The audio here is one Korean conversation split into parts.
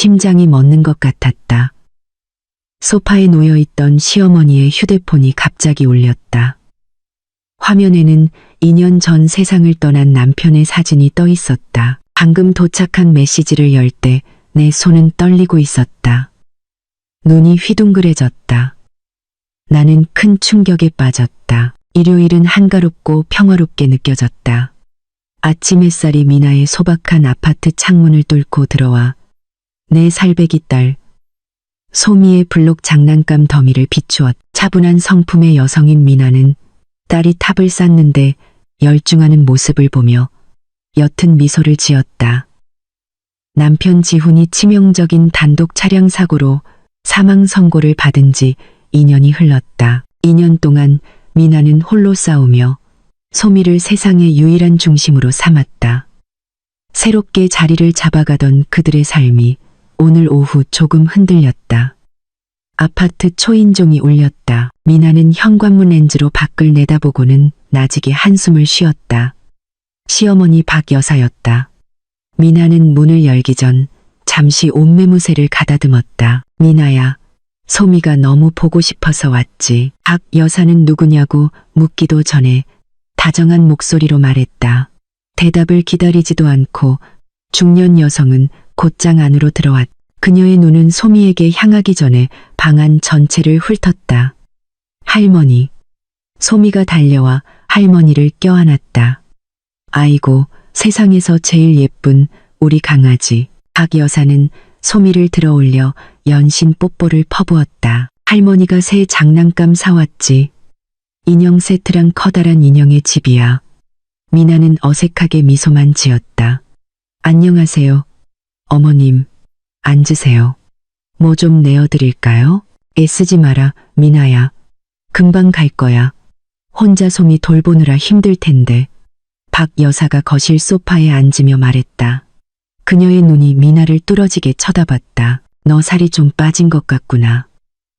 심장이 멎는 것 같았다. 소파에 놓여있던 시어머니의 휴대폰이 갑자기 울렸다. 화면에는 2년 전 세상을 떠난 남편의 사진이 떠 있었다. 방금 도착한 메시지를 열 때 내 손은 떨리고 있었다. 눈이 휘둥그레졌다. 나는 큰 충격에 빠졌다. 일요일은 한가롭고 평화롭게 느껴졌다. 아침 햇살이 미나의 소박한 아파트 창문을 뚫고 들어와 내 살배기 딸 소미의 블록 장난감 더미를 비추었. 차분한 성품의 여성인 미나는 딸이 탑을 쌓는데 열중하는 모습을 보며 옅은 미소를 지었다. 남편 지훈이 치명적인 단독 차량 사고로 사망 선고를 받은 지 2년이 흘렀다. 2년 동안 미나는 홀로 싸우며 소미를 세상의 유일한 중심으로 삼았다. 새롭게 자리를 잡아가던 그들의 삶이 오늘 오후 조금 흔들렸다. 아파트 초인종이 울렸다. 미나는 현관문 렌즈로 밖을 내다보고는 나지게 한숨을 쉬었다. 시어머니 박 여사였다. 미나는 문을 열기 전 잠시 옷매무새를 가다듬었다. 미나야, 소미가 너무 보고 싶어서 왔지. 박 여사는 누구냐고 묻기도 전에 다정한 목소리로 말했다. 대답을 기다리지도 않고 중년 여성은 곧장 안으로 들어왔다. 그녀의 눈은 소미에게 향하기 전에 방 안 전체를 훑었다. 할머니. 소미가 달려와 할머니를 껴안았다. 아이고, 세상에서 제일 예쁜 우리 강아지. 박 여사는 소미를 들어올려 연신 뽀뽀를 퍼부었다. 할머니가 새 장난감 사왔지. 인형 세트랑 커다란 인형의 집이야. 미나는 어색하게 미소만 지었다. 안녕하세요. 어머님, 앉으세요. 뭐 좀 내어드릴까요? 애쓰지 마라, 미나야. 금방 갈 거야. 혼자 소미 돌보느라 힘들 텐데. 박 여사가 거실 소파에 앉으며 말했다. 그녀의 눈이 미나를 뚫어지게 쳐다봤다. 너 살이 좀 빠진 것 같구나.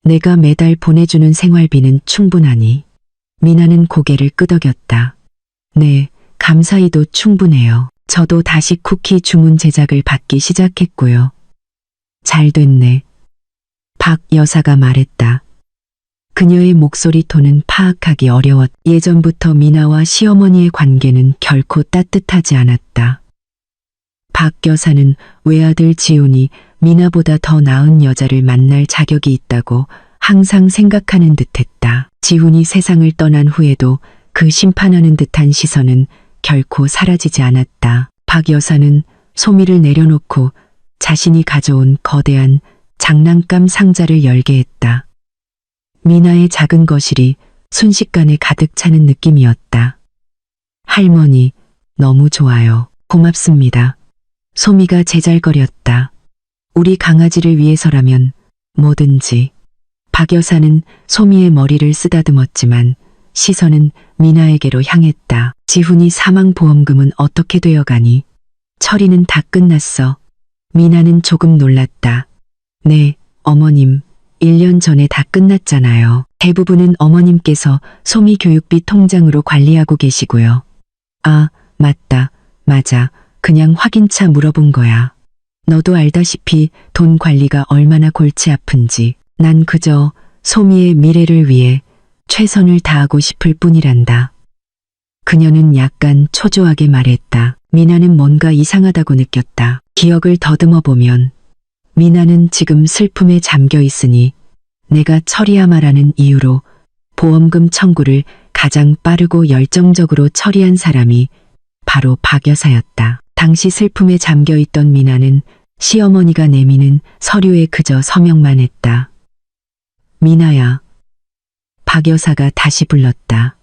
내가 매달 보내주는 생활비는 충분하니. 미나는 고개를 끄덕였다. 네, 감사히도 충분해요. 저도 다시 쿠키 주문 제작을 받기 시작했고요. 잘 됐네. 박 여사가 말했다. 그녀의 목소리 톤은 파악하기 어려웠. 예전부터 미나와 시어머니의 관계는 결코 따뜻하지 않았다. 박 여사는 외아들 지훈이 미나보다 더 나은 여자를 만날 자격이 있다고 항상 생각하는 듯했다. 지훈이 세상을 떠난 후에도 그 심판하는 듯한 시선은 결코 사라지지 않았다. 박 여사는 소미를 내려놓고 자신이 가져온 거대한 장난감 상자를 열게 했다. 미나의 작은 거실이 순식간에 가득 차는 느낌이었다. 할머니, 너무 좋아요. 고맙습니다. 소미가 제잘거렸다. 우리 강아지를 위해서라면 뭐든지. 박 여사는 소미의 머리를 쓰다듬었지만 시선은 미나에게로 향했다. 지훈이 사망보험금은 어떻게 되어가니? 처리는 다 끝났어. 미나는 조금 놀랐다. 네, 어머님. 1년 전에 다 끝났잖아요. 대부분은 어머님께서 소미 교육비 통장으로 관리하고 계시고요. 아, 맞다. 맞아. 그냥 확인차 물어본 거야. 너도 알다시피 돈 관리가 얼마나 골치 아픈지. 난 그저 소미의 미래를 위해 최선을 다하고 싶을 뿐이란다. 그녀는 약간 초조하게 말했다. 미나는 뭔가 이상하다고 느꼈다. 기억을 더듬어 보면 미나는 지금 슬픔에 잠겨 있으니 내가 처리하마라는 이유로 보험금 청구를 가장 빠르고 열정적으로 처리한 사람이 바로 박 여사였다. 당시 슬픔에 잠겨 있던 미나는 시어머니가 내미는 서류에 그저 서명만 했다. 미나야. 박 여사가 다시 불렀다.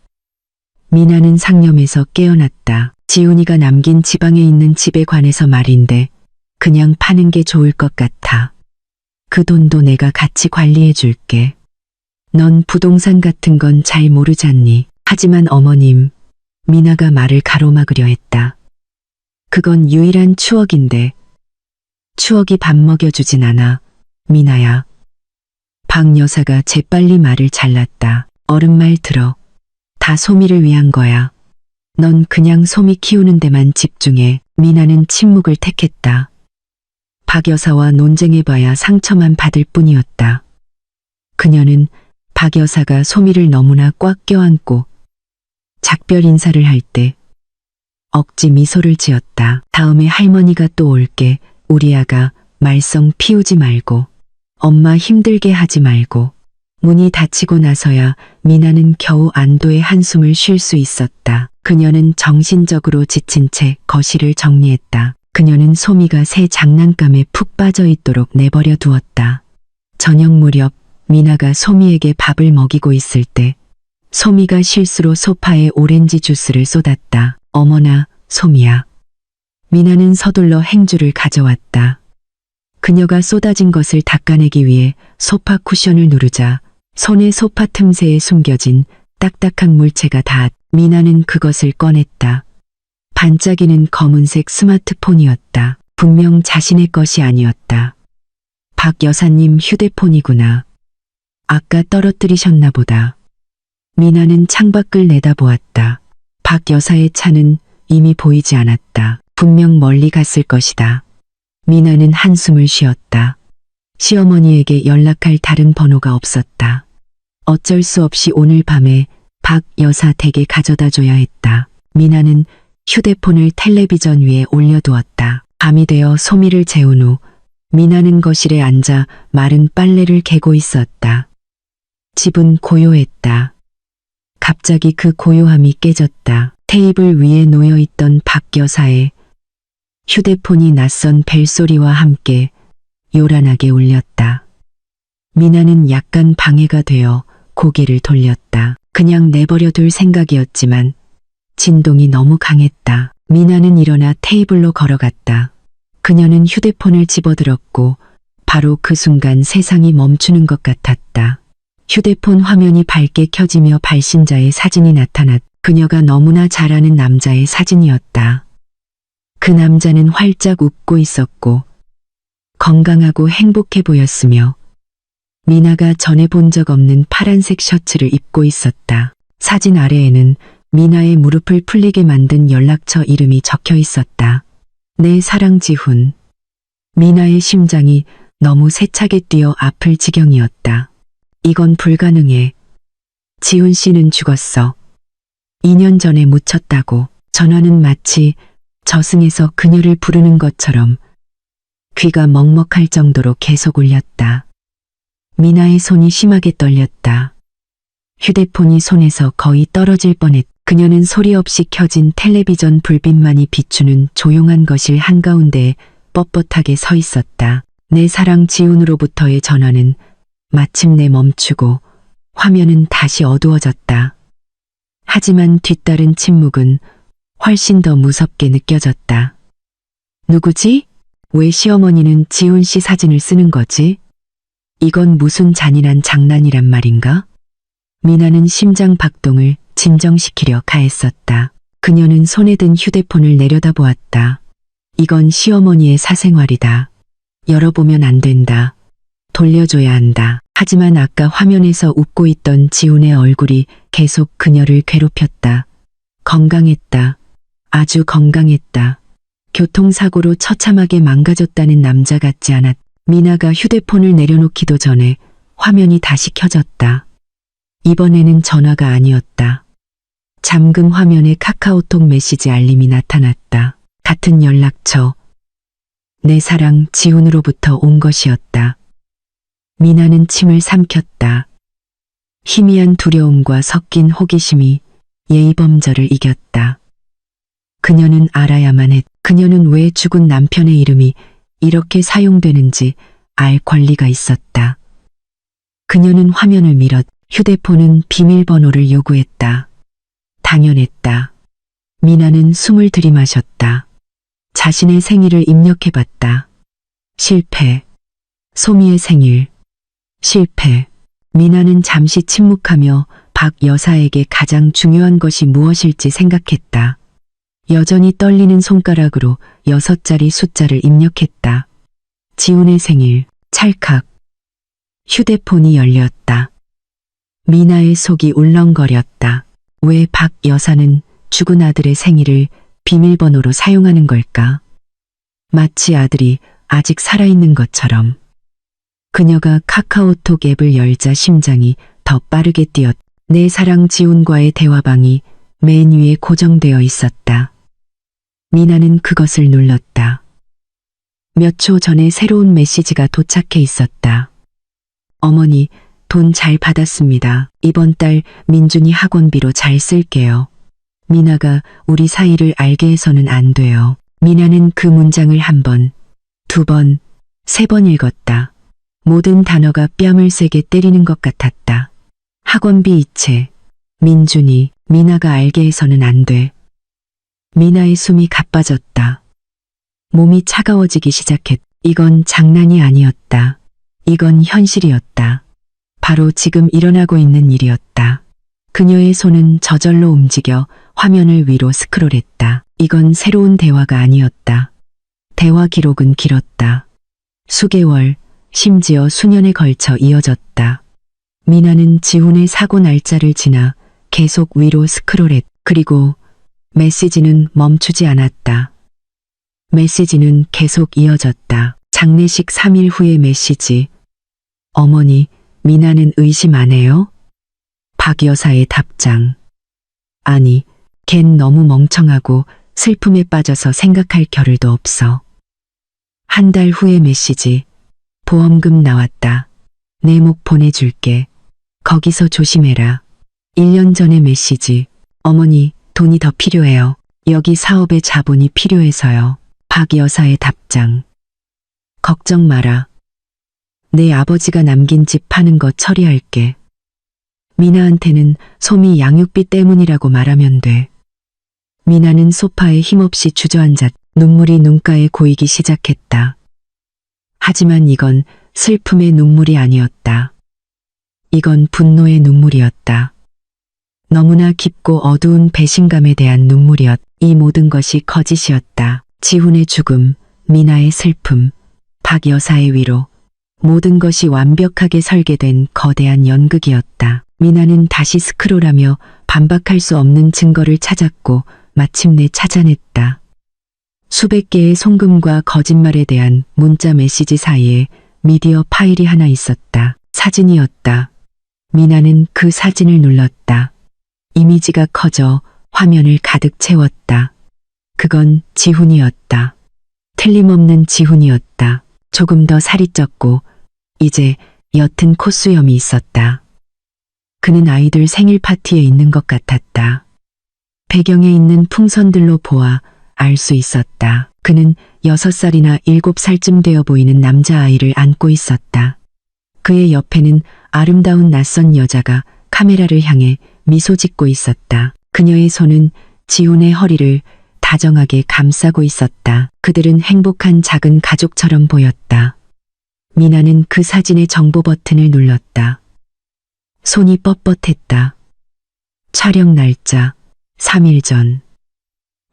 미나는 상념에서 깨어났다. 지훈이가 남긴 지방에 있는 집에 관해서 말인데 그냥 파는 게 좋을 것 같아. 그 돈도 내가 같이 관리해 줄게. 넌 부동산 같은 건 잘 모르잖니. 하지만 어머님, 미나가 말을 가로막으려 했다. 그건 유일한 추억인데 추억이 밥 먹여주진 않아, 미나야. 박 여사가 재빨리 말을 잘랐다. 어른 말 들어. 다 소미를 위한 거야. 넌 그냥 소미 키우는 데만 집중해. 미나는 침묵을 택했다. 박 여사와 논쟁해봐야 상처만 받을 뿐이었다. 그녀는 박 여사가 소미를 너무나 꽉 껴안고 작별 인사를 할 때 억지 미소를 지었다. 다음에 할머니가 또 올게. 우리 아가 말썽 피우지 말고 엄마 힘들게 하지 말고. 문이 닫히고 나서야 미나는 겨우 안도의 한숨을 쉴 수 있었다. 그녀는 정신적으로 지친 채 거실을 정리했다. 그녀는 소미가 새 장난감에 푹 빠져 있도록 내버려 두었다. 저녁 무렵 미나가 소미에게 밥을 먹이고 있을 때 소미가 실수로 소파에 오렌지 주스를 쏟았다. 어머나, 소미야. 미나는 서둘러 행주를 가져왔다. 그녀가 쏟아진 것을 닦아내기 위해 소파 쿠션을 누르자 손의 소파 틈새에 숨겨진 딱딱한 물체가 미나는 그것을 꺼냈다. 반짝이는 검은색 스마트폰이었다. 분명 자신의 것이 아니었다. 박 여사님 휴대폰이구나. 아까 떨어뜨리셨나 보다. 미나는 창밖을 내다보았다. 박 여사의 차는 이미 보이지 않았다. 분명 멀리 갔을 것이다. 미나는 한숨을 쉬었다. 시어머니에게 연락할 다른 번호가 없었다. 어쩔 수 없이 오늘 밤에 박 여사 댁에 가져다 줘야 했다. 미나는 휴대폰을 텔레비전 위에 올려두었다. 밤이 되어 소미를 재운 후 미나는 거실에 앉아 마른 빨래를 개고 있었다. 집은 고요했다. 갑자기 그 고요함이 깨졌다. 테이블 위에 놓여있던 박 여사의 휴대폰이 낯선 벨소리와 함께 요란하게 울렸다. 미나는 약간 방해가 되어 고개를 돌렸다. 그냥 내버려 둘 생각이었지만 진동이 너무 강했다. 미나는 일어나 테이블로 걸어갔다. 그녀는 휴대폰을 집어들었고 바로 그 순간 세상이 멈추는 것 같았다. 휴대폰 화면이 밝게 켜지며 발신자의 사진이 나타났다. 그녀가 너무나 잘 아는 남자의 사진이었다. 그 남자는 활짝 웃고 있었고 건강하고 행복해 보였으며 미나가 전에 본 적 없는 파란색 셔츠를 입고 있었다. 사진 아래에는 미나의 무릎을 풀리게 만든 연락처 이름이 적혀 있었다. 내 사랑 지훈. 미나의 심장이 너무 세차게 뛰어 아플 지경이었다. 이건 불가능해. 지훈 씨는 죽었어. 2년 전에 묻혔다고. 전화는 마치 저승에서 그녀를 부르는 것처럼 귀가 먹먹할 정도로 계속 울렸다. 미나의 손이 심하게 떨렸다. 휴대폰이 손에서 거의 떨어질 뻔했다. 그녀는 소리 없이 켜진 텔레비전 불빛만이 비추는 조용한 거실 한가운데에 뻣뻣하게 서 있었다. 내 사랑 지훈으로부터의 전화는 마침내 멈추고 화면은 다시 어두워졌다. 하지만 뒤따른 침묵은 훨씬 더 무섭게 느껴졌다. 누구지? 왜 시어머니는 지훈 씨 사진을 쓰는 거지? 이건 무슨 잔인한 장난이란 말인가? 미나는 심장 박동을 진정시키려 가했었다. 그녀는 손에 든 휴대폰을 내려다보았다. 이건 시어머니의 사생활이다. 열어보면 안 된다. 돌려줘야 한다. 하지만 아까 화면에서 웃고 있던 지훈의 얼굴이 계속 그녀를 괴롭혔다. 건강했다. 아주 건강했다. 교통사고로 처참하게 망가졌다는 남자 같지 않았다. 미나가 휴대폰을 내려놓기도 전에 화면이 다시 켜졌다. 이번에는 전화가 아니었다. 잠금 화면에 카카오톡 메시지 알림이 나타났다. 같은 연락처. 내 사랑 지훈으로부터 온 것이었다. 미나는 침을 삼켰다. 희미한 두려움과 섞인 호기심이 예의범절을 이겼다. 그녀는 알아야만 했다. 그녀는 왜 죽은 남편의 이름이 이렇게 사용되는지 알 권리가 있었다. 그녀는 화면을 밀었. 휴대폰은 비밀번호를 요구했다. 당연했다. 미나는 숨을 들이마셨다. 자신의 생일을 입력해봤다. 실패. 소미의 생일. 실패. 미나는 잠시 침묵하며 박 여사에게 가장 중요한 것이 무엇일지 생각했다. 여전히 떨리는 손가락으로 6자리 숫자를 입력했다. 지훈의 생일. 찰칵. 휴대폰이 열렸다. 미나의 속이 울렁거렸다. 왜 박 여사는 죽은 아들의 생일을 비밀번호로 사용하는 걸까? 마치 아들이 아직 살아있는 것처럼. 그녀가 카카오톡 앱을 열자 심장이 더 빠르게 뛰었다. 내 사랑 지훈과의 대화방이 맨 위에 고정되어 있었다. 미나는 그것을 눌렀다. 몇 초 전에 새로운 메시지가 도착해 있었다. 어머니, 돈 잘 받았습니다. 이번 달 민준이 학원비로 잘 쓸게요. 미나가 우리 사이를 알게 해서는 안 돼요. 미나는 그 문장을 한 번, 두 번, 세 번 읽었다. 모든 단어가 뺨을 세게 때리는 것 같았다. 학원비 이체, 민준이, 미나가 알게 해서는 안 돼. 미나의 숨이 가빠졌다. 몸이 차가워지기 시작했다. 이건 장난이 아니었다. 이건 현실이었다. 바로 지금 일어나고 있는 일이었다. 그녀의 손은 저절로 움직여 화면을 위로 스크롤했다. 이건 새로운 대화가 아니었다. 대화 기록은 길었다. 수개월, 심지어 수년에 걸쳐 이어졌다. 미나는 지훈의 사고 날짜를 지나 계속 위로 스크롤했다. 그리고 메시지는 멈추지 않았다. 메시지는 계속 이어졌다. 장례식 3일 후의 메시지. 어머니, 미나는 의심 안 해요? 박 여사의 답장. 아니, 걘 너무 멍청하고 슬픔에 빠져서 생각할 겨를도 없어. 한 달 후의 메시지. 보험금 나왔다. 내 목 보내줄게. 거기서 조심해라. 1년 전의 메시지. 어머니, 돈이 더 필요해요. 여기 사업에 자본이 필요해서요. 박 여사의 답장. 걱정 마라. 내 아버지가 남긴 집 파는 거 처리할게. 미나한테는 소미 양육비 때문이라고 말하면 돼. 미나는 소파에 힘없이 주저앉았. 눈물이 눈가에 고이기 시작했다. 하지만 이건 슬픔의 눈물이 아니었다. 이건 분노의 눈물이었다. 너무나 깊고 어두운 배신감에 대한 눈물이었다. 이 모든 것이 거짓이었다. 지훈의 죽음, 미나의 슬픔, 박 여사의 위로, 모든 것이 완벽하게 설계된 거대한 연극이었다. 미나는 다시 스크롤하며 반박할 수 없는 증거를 찾았고 마침내 찾아냈다. 수백 개의 송금과 거짓말에 대한 문자 메시지 사이에 미디어 파일이 하나 있었다. 사진이었다. 미나는 그 사진을 눌렀다. 이미지가 커져 화면을 가득 채웠다. 그건 지훈이었다. 틀림없는 지훈이었다. 조금 더 살이 쪘고 이제 옅은 콧수염이 있었다. 그는 아이들 생일 파티에 있는 것 같았다. 배경에 있는 풍선들로 보아 알 수 있었다. 그는 6살이나 7살쯤 되어 보이는 남자아이를 안고 있었다. 그의 옆에는 아름다운 낯선 여자가 카메라를 향해 미소 짓고 있었다. 그녀의 손은 지훈의 허리를 다정하게 감싸고 있었다. 그들은 행복한 작은 가족처럼 보였다. 미나는 그 사진의 정보 버튼을 눌렀다. 손이 뻣뻣했다. 촬영 날짜 3일 전.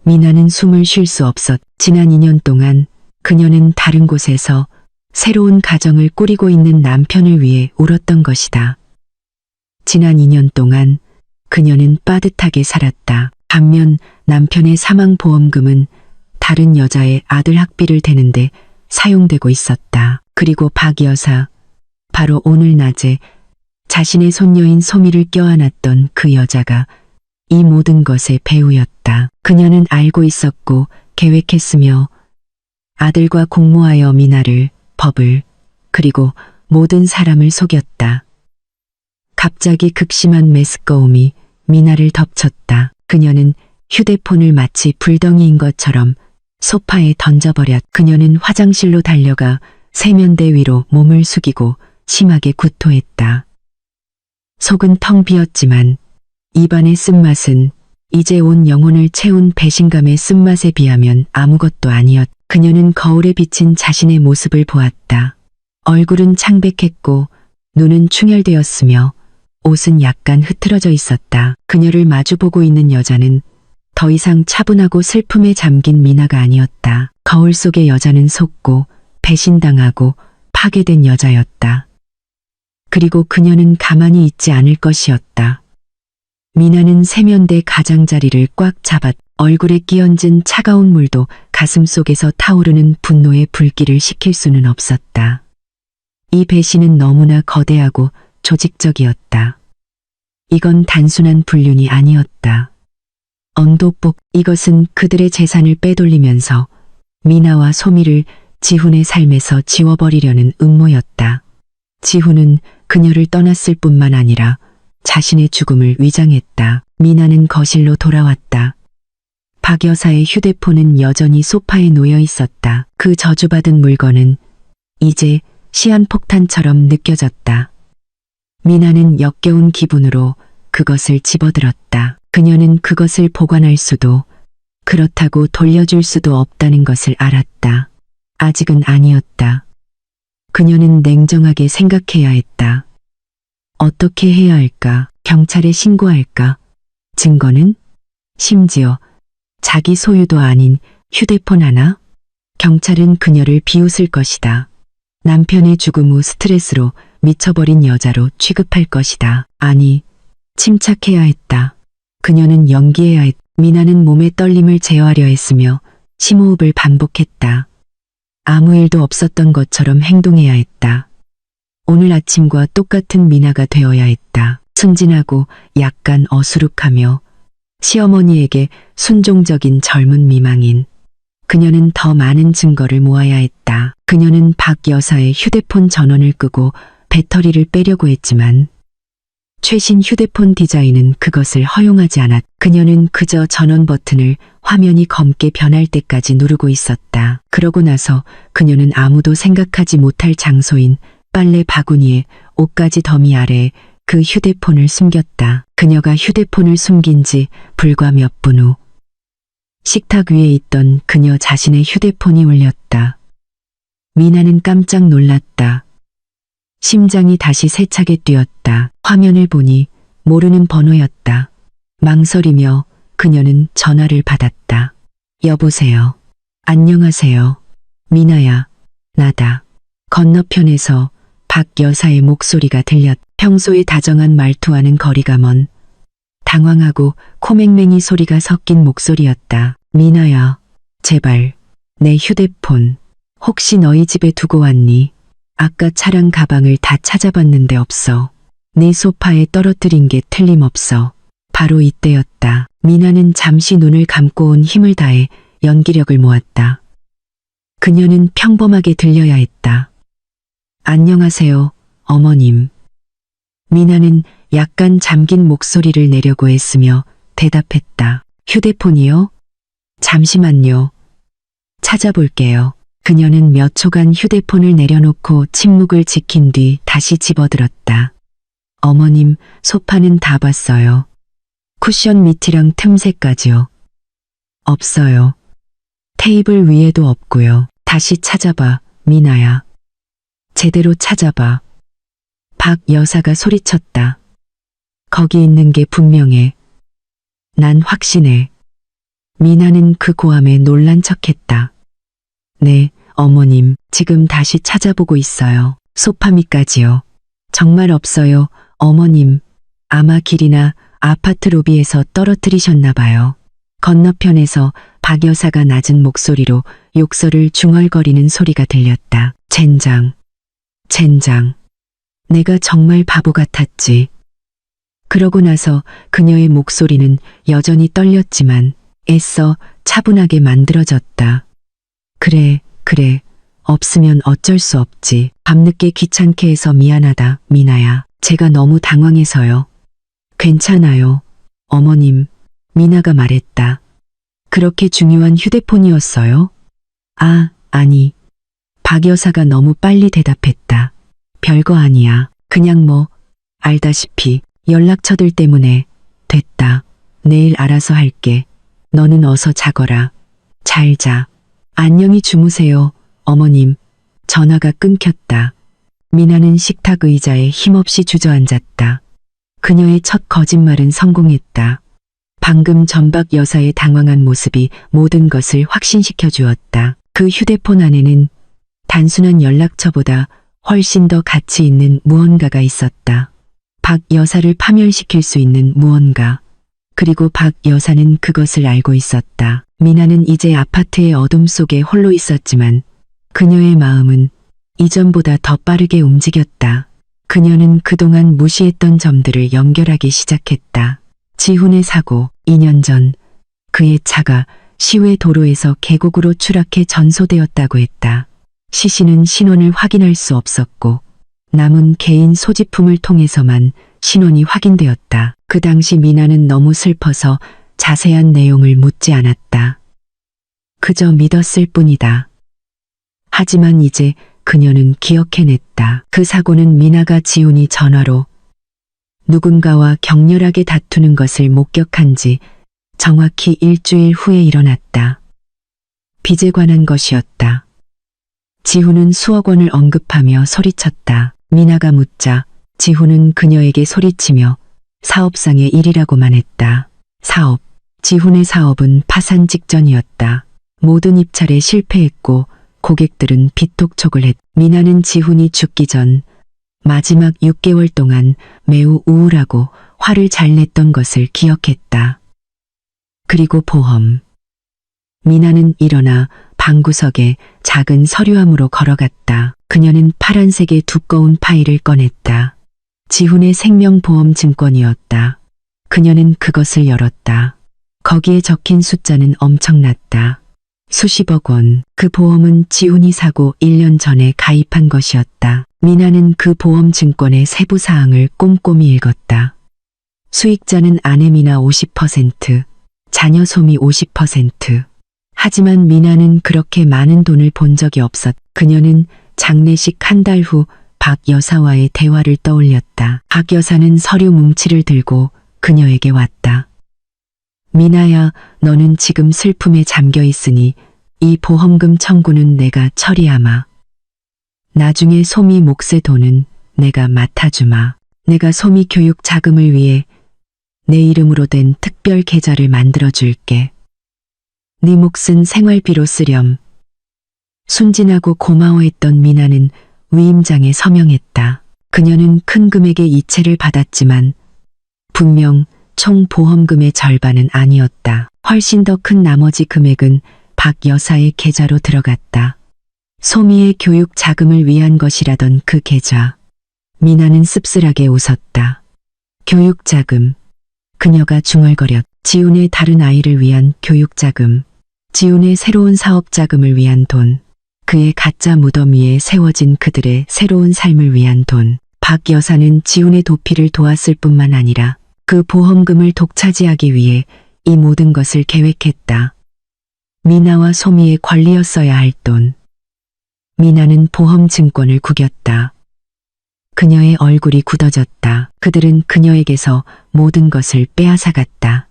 미나는 숨을 쉴 수 없었. 지난 2년 동안 그녀는 다른 곳에서 새로운 가정을 꾸리고 있는 남편을 위해 울었던 것이다. 지난 2년 동안 그녀는 빠듯하게 살았다. 반면 남편의 사망보험금은 다른 여자의 아들 학비를 대는데 사용되고 있었다. 그리고 박 여사, 바로 오늘 낮에 자신의 손녀인 소미를 껴안았던 그 여자가 이 모든 것의 배우였다. 그녀는 알고 있었고 계획했으며 아들과 공모하여 미나를, 법을, 그리고 모든 사람을 속였다. 갑자기 극심한 메스꺼움이 미나를 덮쳤다. 그녀는 휴대폰을 마치 불덩이인 것처럼 소파에 던져버렸. 그녀는 화장실로 달려가 세면대 위로 몸을 숙이고 심하게 구토했다. 속은 텅 비었지만 입안의 쓴맛은 이제 온 영혼을 채운 배신감의 쓴맛에 비하면 아무것도 아니었. 그녀는 거울에 비친 자신의 모습을 보았다. 얼굴은 창백했고 눈은 충혈되었으며 옷은 약간 흐트러져 있었다. 그녀를 마주보고 있는 여자는 더 이상 차분하고 슬픔에 잠긴 미나가 아니었다. 거울 속의 여자는 속고 배신당하고 파괴된 여자였다. 그리고 그녀는 가만히 있지 않을 것이었다. 미나는 세면대 가장자리를 꽉 잡았. 얼굴에 끼얹은 차가운 물도 가슴속에서 타오르는 분노의 불길을 식힐 수는 없었다. 이 배신은 너무나 거대하고 조직적이었다. 이건 단순한 불륜이 아니었다. 언도복, 이것은 그들의 재산을 빼돌리면서 미나와 소미를 지훈의 삶에서 지워버리려는 음모였다. 지훈은 그녀를 떠났을 뿐만 아니라 자신의 죽음을 위장했다. 미나는 거실로 돌아왔다. 박 여사의 휴대폰은 여전히 소파에 놓여 있었다. 그 저주받은 물건은 이제 시한폭탄처럼 느껴졌다. 미나는 역겨운 기분으로 그것을 집어들었다. 그녀는 그것을 보관할 수도, 그렇다고 돌려줄 수도 없다는 것을 알았다. 아직은 아니었다. 그녀는 냉정하게 생각해야 했다. 어떻게 해야 할까? 경찰에 신고할까? 증거는? 심지어 자기 소유도 아닌 휴대폰 하나? 경찰은 그녀를 비웃을 것이다. 남편의 죽음 후 스트레스로 미쳐버린 여자로 취급할 것이다. 아니, 침착해야 했다. 그녀는 연기해야 했다. 미나는 몸의 떨림을 제어하려 했으며 심호흡을 반복했다. 아무 일도 없었던 것처럼 행동해야 했다. 오늘 아침과 똑같은 미나가 되어야 했다. 순진하고 약간 어수룩하며 시어머니에게 순종적인 젊은 미망인. 그녀는 더 많은 증거를 모아야 했다. 그녀는 박 여사의 휴대폰 전원을 끄고 배터리를 빼려고 했지만 최신 휴대폰 디자인은 그것을 허용하지 않았다. 그녀는 그저 전원 버튼을 화면이 검게 변할 때까지 누르고 있었다. 그러고 나서 그녀는 아무도 생각하지 못할 장소인 빨래 바구니에 옷가지 더미 아래에 그 휴대폰을 숨겼다. 그녀가 휴대폰을 숨긴 지 불과 몇 분 후 식탁 위에 있던 그녀 자신의 휴대폰이 울렸다. 미나는 깜짝 놀랐다. 심장이 다시 세차게 뛰었다. 화면을 보니 모르는 번호였다. 망설이며 그녀는 전화를 받았다. 여보세요. 안녕하세요. 미나야, 나다. 건너편에서 박 여사의 목소리가 들렸다. 평소에 다정한 말투와는 거리가 먼 당황하고 코맹맹이 소리가 섞인 목소리였다. 미나야, 제발 내 휴대폰 혹시 너희 집에 두고 왔니? 아까 차량 가방을 다 찾아봤는데 없어. 네 소파에 떨어뜨린 게 틀림없어. 바로 이때였다. 미나는 잠시 눈을 감고 온 힘을 다해 연기력을 모았다. 그녀는 평범하게 들려야 했다. 안녕하세요, 어머님. 미나는 약간 잠긴 목소리를 내려고 했으며 대답했다. 휴대폰이요? 잠시만요. 찾아볼게요. 그녀는 몇 초간 휴대폰을 내려놓고 침묵을 지킨 뒤 다시 집어들었다. 어머님, 소파는 다 봤어요. 쿠션 밑이랑 틈새까지요. 없어요. 테이블 위에도 없고요. 다시 찾아봐, 미나야. 제대로 찾아봐. 박 여사가 소리쳤다. 거기 있는 게 분명해. 난 확신해. 미나는 그 고함에 놀란 척했다. 네, 어머님, 지금 다시 찾아보고 있어요. 소파 밑까지요. 정말 없어요, 어머님. 아마 길이나 아파트 로비에서 떨어뜨리셨나 봐요. 건너편에서 박 여사가 낮은 목소리로 욕설을 중얼거리는 소리가 들렸다. 젠장. 젠장. 내가 정말 바보 같았지. 그러고 나서 그녀의 목소리는 여전히 떨렸지만 애써 차분하게 만들어졌다. 그래, 없으면 어쩔 수 없지. 밤늦게 귀찮게 해서 미안하다, 미나야. 제가 너무 당황해서요. 괜찮아요, 어머님. 미나가 말했다. 그렇게 중요한 휴대폰이었어요? 아, 아니. 박 여사가 너무 빨리 대답했다. 별거 아니야. 그냥 알다시피 연락처들 때문에. 됐다. 내일 알아서 할게. 너는 어서 자거라. 잘 자. 안녕히 주무세요, 어머님. 전화가 끊겼다. 미나는 식탁 의자에 힘없이 주저앉았다. 그녀의 첫 거짓말은 성공했다. 방금 전 박 여사의 당황한 모습이 모든 것을 확신시켜 주었다. 그 휴대폰 안에는 단순한 연락처보다 훨씬 더 가치 있는 무언가가 있었다. 박 여사를 파멸시킬 수 있는 무언가. 그리고 박 여사는 그것을 알고 있었다. 미나는 이제 아파트의 어둠 속에 홀로 있었지만 그녀의 마음은 이전보다 더 빠르게 움직였다. 그녀는 그동안 무시했던 점들을 연결하기 시작했다. 지훈의 사고, 2년 전 그의 차가 시외 도로에서 계곡으로 추락해 전소되었다고 했다. 시신은 신원을 확인할 수 없었고 남은 개인 소지품을 통해서만 신원이 확인되었다. 그 당시 미나는 너무 슬퍼서 자세한 내용을 묻지 않았다. 그저 믿었을 뿐이다. 하지만 이제 그녀는 기억해냈다. 그 사고는 미나가 지훈이 전화로 누군가와 격렬하게 다투는 것을 목격한 지 정확히 일주일 후에 일어났다. 빚에 관한 것이었다. 지훈은 수억 원을 언급하며 소리쳤다. 미나가 묻자 지훈은 그녀에게 소리치며 사업상의 일이라고만 했다. 사업. 지훈의 사업은 파산 직전이었다. 모든 입찰에 실패했고 고객들은 빚독촉을 했다. 미나는 지훈이 죽기 전 마지막 6개월 동안 매우 우울하고 화를 잘 냈던 것을 기억했다. 그리고 보험. 미나는 일어나 방구석에 작은 서류함으로 걸어갔다. 그녀는 파란색의 두꺼운 파일을 꺼냈다. 지훈의 생명보험증권이었다. 그녀는 그것을 열었다. 거기에 적힌 숫자는 엄청났다. 수십억 원. 그 보험은 지훈이 사고 1년 전에 가입한 것이었다. 미나는 그 보험증권의 세부 사항을 꼼꼼히 읽었다. 수익자는 아내 미나 50%, 자녀 소미 50%. 하지만 미나는 그렇게 많은 돈을 본 적이 없었다. 그녀는 장례식 한 달 후 박 여사와의 대화를 떠올렸다. 박 여사는 서류 뭉치를 들고 그녀에게 왔다. 미나야, 너는 지금 슬픔에 잠겨 있으니 이 보험금 청구는 내가 처리하마. 나중에 소미 몫의 돈은 내가 맡아주마. 내가 소미 교육 자금을 위해 내 이름으로 된 특별 계좌를 만들어줄게. 네 몫은 생활비로 쓰렴. 순진하고 고마워했던 미나는 위임장에 서명했다. 그녀는 큰 금액의 이체를 받았지만 분명 총 보험금의 절반은 아니었다. 훨씬 더 큰 나머지 금액은 박 여사의 계좌로 들어갔다. 소미의 교육 자금을 위한 것이라던 그 계좌. 미나는 씁쓸하게 웃었다. 교육 자금. 그녀가 중얼거렸다. 지훈의 다른 아이를 위한 교육 자금. 지훈의 새로운 사업 자금을 위한 돈. 그의 가짜 무덤 위에 세워진 그들의 새로운 삶을 위한 돈. 박 여사는 지훈의 도피를 도왔을 뿐만 아니라 그 보험금을 독차지하기 위해 이 모든 것을 계획했다. 미나와 소미의 권리였어야 할 돈. 미나는 보험증권을 구겼다. 그녀의 얼굴이 굳어졌다. 그들은 그녀에게서 모든 것을 빼앗아갔다.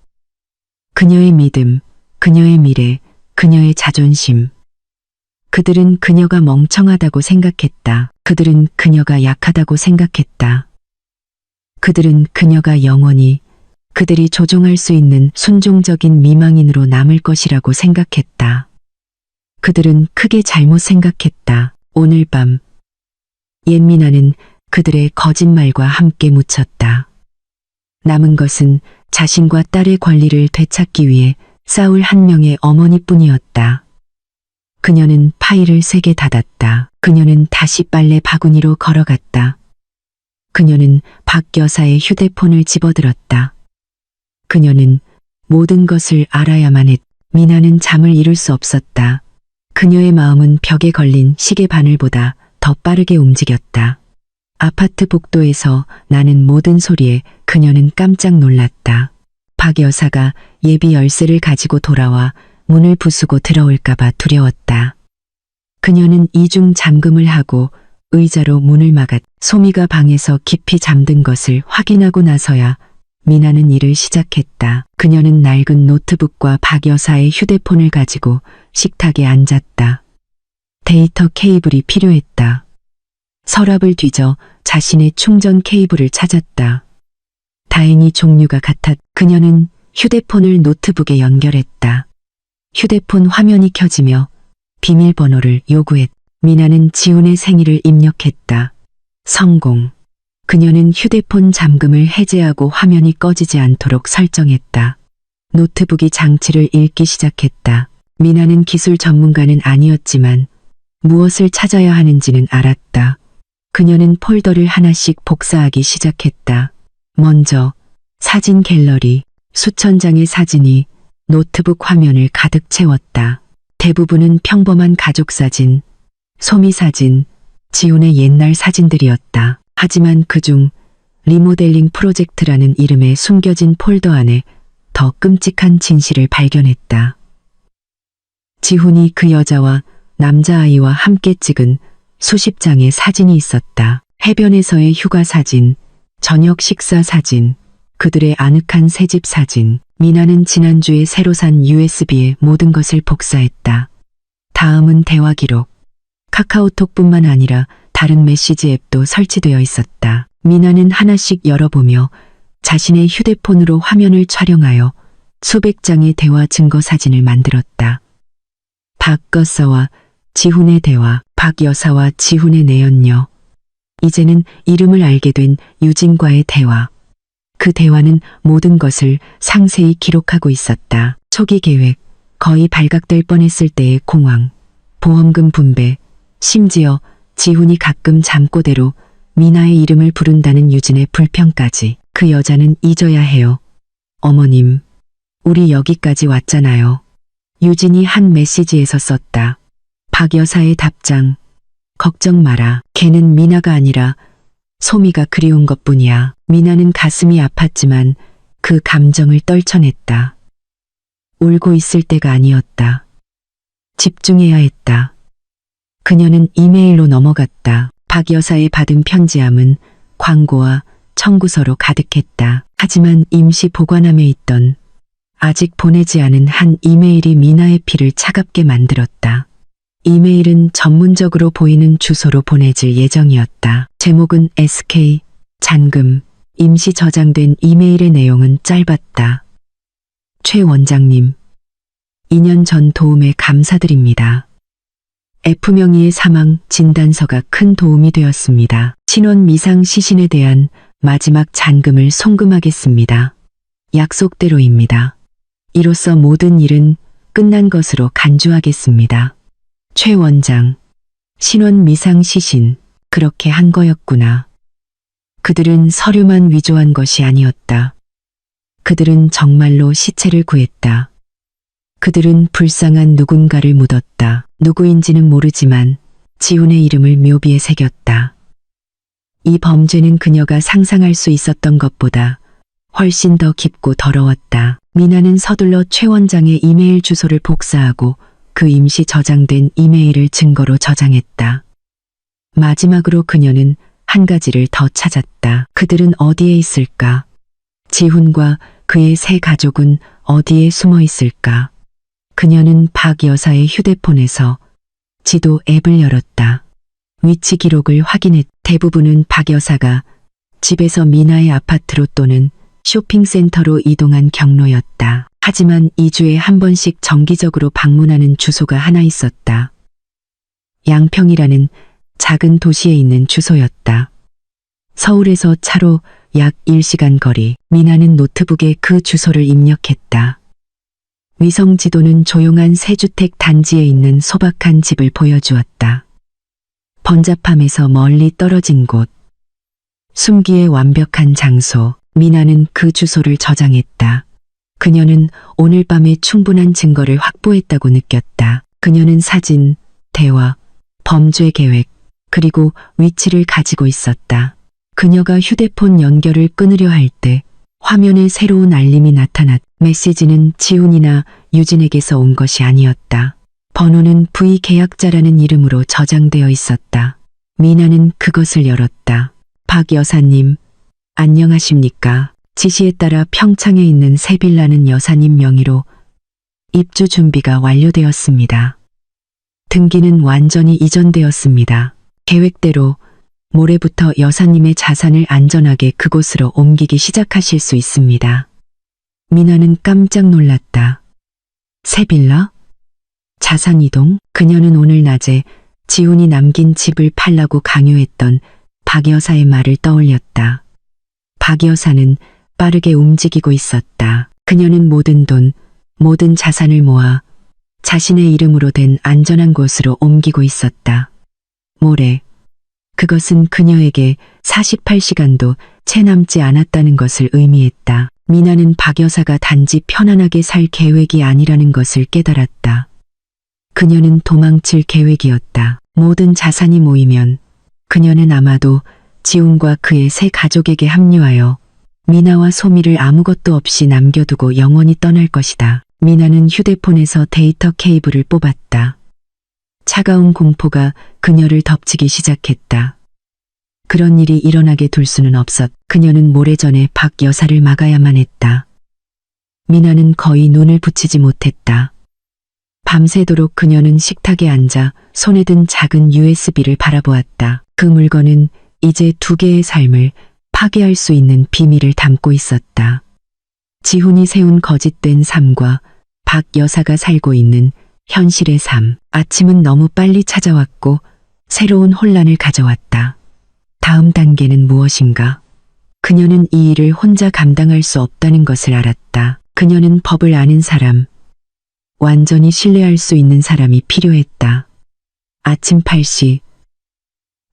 그녀의 믿음, 그녀의 미래, 그녀의 자존심. 그들은 그녀가 멍청하다고 생각했다. 그들은 그녀가 약하다고 생각했다. 그들은 그녀가 영원히 그들이 조종할 수 있는 순종적인 미망인으로 남을 것이라고 생각했다. 그들은 크게 잘못 생각했다. 오늘 밤 옛미나는 그들의 거짓말과 함께 묻혔다. 남은 것은 자신과 딸의 권리를 되찾기 위해 싸울 한 명의 어머니뿐이었다. 그녀는 파일을 세게 닫았다. 그녀는 다시 빨래 바구니로 걸어갔다. 그녀는 박 여사의 휴대폰을 집어들었다. 그녀는 모든 것을 알아야만 했다. 미나는 잠을 이룰 수 없었다. 그녀의 마음은 벽에 걸린 시계 바늘보다 더 빠르게 움직였다. 아파트 복도에서 나는 모든 소리에 그녀는 깜짝 놀랐다. 박 여사가 예비 열쇠를 가지고 돌아와 문을 부수고 들어올까봐 두려웠다. 그녀는 이중 잠금을 하고 의자로 문을 막았다. 소미가 방에서 깊이 잠든 것을 확인하고 나서야 미나는 일을 시작했다. 그녀는 낡은 노트북과 박 여사의 휴대폰을 가지고 식탁에 앉았다. 데이터 케이블이 필요했다. 서랍을 뒤져 자신의 충전 케이블을 찾았다. 다행히 종류가 같았다. 그녀는 휴대폰을 노트북에 연결했다. 휴대폰 화면이 켜지며 비밀번호를 요구했다. 미나는 지훈의 생일을 입력했다. 성공. 그녀는 휴대폰 잠금을 해제하고 화면이 꺼지지 않도록 설정했다. 노트북이 장치를 읽기 시작했다. 미나는 기술 전문가는 아니었지만 무엇을 찾아야 하는지는 알았다. 그녀는 폴더를 하나씩 복사하기 시작했다. 먼저 사진 갤러리, 수천 장의 사진이 노트북 화면을 가득 채웠다. 대부분은 평범한 가족 사진, 소미 사진, 지훈의 옛날 사진들이었다. 하지만 그중 리모델링 프로젝트라는 이름의 숨겨진 폴더 안에 더 끔찍한 진실을 발견했다. 지훈이 그 여자와 남자아이와 함께 찍은 수십 장의 사진이 있었다. 해변에서의 휴가 사진, 저녁 식사 사진, 그들의 아늑한 새집 사진. 미나는 지난주에 새로 산 USB에 모든 것을 복사했다. 다음은 대화 기록. 카카오톡뿐만 아니라 다른 메시지 앱도 설치되어 있었다. 미나는 하나씩 열어보며 자신의 휴대폰으로 화면을 촬영하여 수백 장의 대화 증거 사진을 만들었다. 박 여사와 지훈의 대화, 박 여사와 지훈의 내연녀. 이제는 이름을 알게 된 유진과의 대화. 그 대화는 모든 것을 상세히 기록하고 있었다. 초기 계획, 거의 발각될 뻔했을 때의 공황, 보험금 분배, 심지어 지훈이 가끔 잠꼬대로 미나의 이름을 부른다는 유진의 불평까지. 그 여자는 잊어야 해요. 어머님, 우리 여기까지 왔잖아요. 유진이 한 메시지에서 썼다. 박 여사의 답장. 걱정 마라. 걔는 미나가 아니라 소미가 그리운 것뿐이야. 미나는 가슴이 아팠지만 그 감정을 떨쳐냈다. 울고 있을 때가 아니었다. 집중해야 했다. 그녀는 이메일로 넘어갔다. 박 여사의 받은 편지함은 광고와 청구서로 가득했다. 하지만 임시 보관함에 있던 아직 보내지 않은 한 이메일이 미나의 피를 차갑게 만들었다. 이메일은 전문적으로 보이는 주소로 보내질 예정이었다. 제목은 SK, 잔금. 임시 저장된 이메일의 내용은 짧았다. 최 원장님, 2년 전 도움에 감사드립니다. F명의의 사망 진단서가 큰 도움이 되었습니다. 신원 미상 시신에 대한 마지막 잔금을 송금하겠습니다. 약속대로입니다. 이로써 모든 일은 끝난 것으로 간주하겠습니다. 최 원장, 신원 미상 시신, 그렇게 한 거였구나. 그들은 서류만 위조한 것이 아니었다. 그들은 정말로 시체를 구했다. 그들은 불쌍한 누군가를 묻었다. 누구인지는 모르지만 지훈의 이름을 묘비에 새겼다. 이 범죄는 그녀가 상상할 수 있었던 것보다 훨씬 더 깊고 더러웠다. 미나는 서둘러 최 원장의 이메일 주소를 복사하고 그 임시 저장된 이메일을 증거로 저장했다. 마지막으로 그녀는 한 가지를 더 찾았다. 그들은 어디에 있을까? 지훈과 그의 세 가족은 어디에 숨어 있을까? 그녀는 박 여사의 휴대폰에서 지도 앱을 열었다. 위치 기록을 확인했. 대부분은 박 여사가 집에서 미나의 아파트로 또는 쇼핑센터로 이동한 경로였다. 하지만 2주에 한 번씩 정기적으로 방문하는 주소가 하나 있었다. 양평이라는 작은 도시에 있는 주소였다. 서울에서 차로 약 1시간 거리. 미나는 노트북에 그 주소를 입력했다. 위성 지도는 조용한 세주택 단지에 있는 소박한 집을 보여주었다. 번잡함에서 멀리 떨어진 곳. 숨기에 완벽한 장소. 미나는 그 주소를 저장했다. 그녀는 오늘 밤에 충분한 증거를 확보했다고 느꼈다. 그녀는 사진, 대화, 범죄 계획, 그리고 위치를 가지고 있었다. 그녀가 휴대폰 연결을 끊으려 할 때 화면에 새로운 알림이 나타났다. 메시지는 지훈이나 유진에게서 온 것이 아니었다. 번호는 V 계약자라는 이름으로 저장되어 있었다. 미나는 그것을 열었다. 박 여사님, 안녕하십니까? 지시에 따라 평창에 있는 새 빌라는 여사님 명의로 입주 준비가 완료되었습니다. 등기는 완전히 이전되었습니다. 계획대로 모레부터 여사님의 자산을 안전하게 그곳으로 옮기기 시작하실 수 있습니다. 미나는 깜짝 놀랐다. 새 빌라? 자산 이동? 그녀는 오늘 낮에 지훈이 남긴 집을 팔라고 강요했던 박 여사의 말을 떠올렸다. 박 여사는 빠르게 움직이고 있었다. 그녀는 모든 돈, 모든 자산을 모아 자신의 이름으로 된 안전한 곳으로 옮기고 있었다. 모레. 그것은 그녀에게 48시간도 채 남지 않았다는 것을 의미했다. 미나는 박 여사가 단지 편안하게 살 계획이 아니라는 것을 깨달았다. 그녀는 도망칠 계획이었다. 모든 자산이 모이면 그녀는 아마도 지훈과 그의 세 가족에게 합류하여 미나와 소미를 아무것도 없이 남겨두고 영원히 떠날 것이다. 미나는 휴대폰에서 데이터 케이블을 뽑았다. 차가운 공포가 그녀를 덮치기 시작했다. 그런 일이 일어나게 둘 수는 없었. 그녀는 모래전에 박 여사를 막아야만 했다. 미나는 거의 눈을 붙이지 못했다. 밤새도록 그녀는 식탁에 앉아 손에 든 작은 USB를 바라보았다. 그 물건은 이제 두 개의 삶을 파괴할 수 있는 비밀을 담고 있었다. 지훈이 세운 거짓된 삶과 박 여사가 살고 있는 현실의 삶. 아침은 너무 빨리 찾아왔고 새로운 혼란을 가져왔다. 다음 단계는 무엇인가? 그녀는 이 일을 혼자 감당할 수 없다는 것을 알았다. 그녀는 법을 아는 사람, 완전히 신뢰할 수 있는 사람이 필요했다. 아침 8시.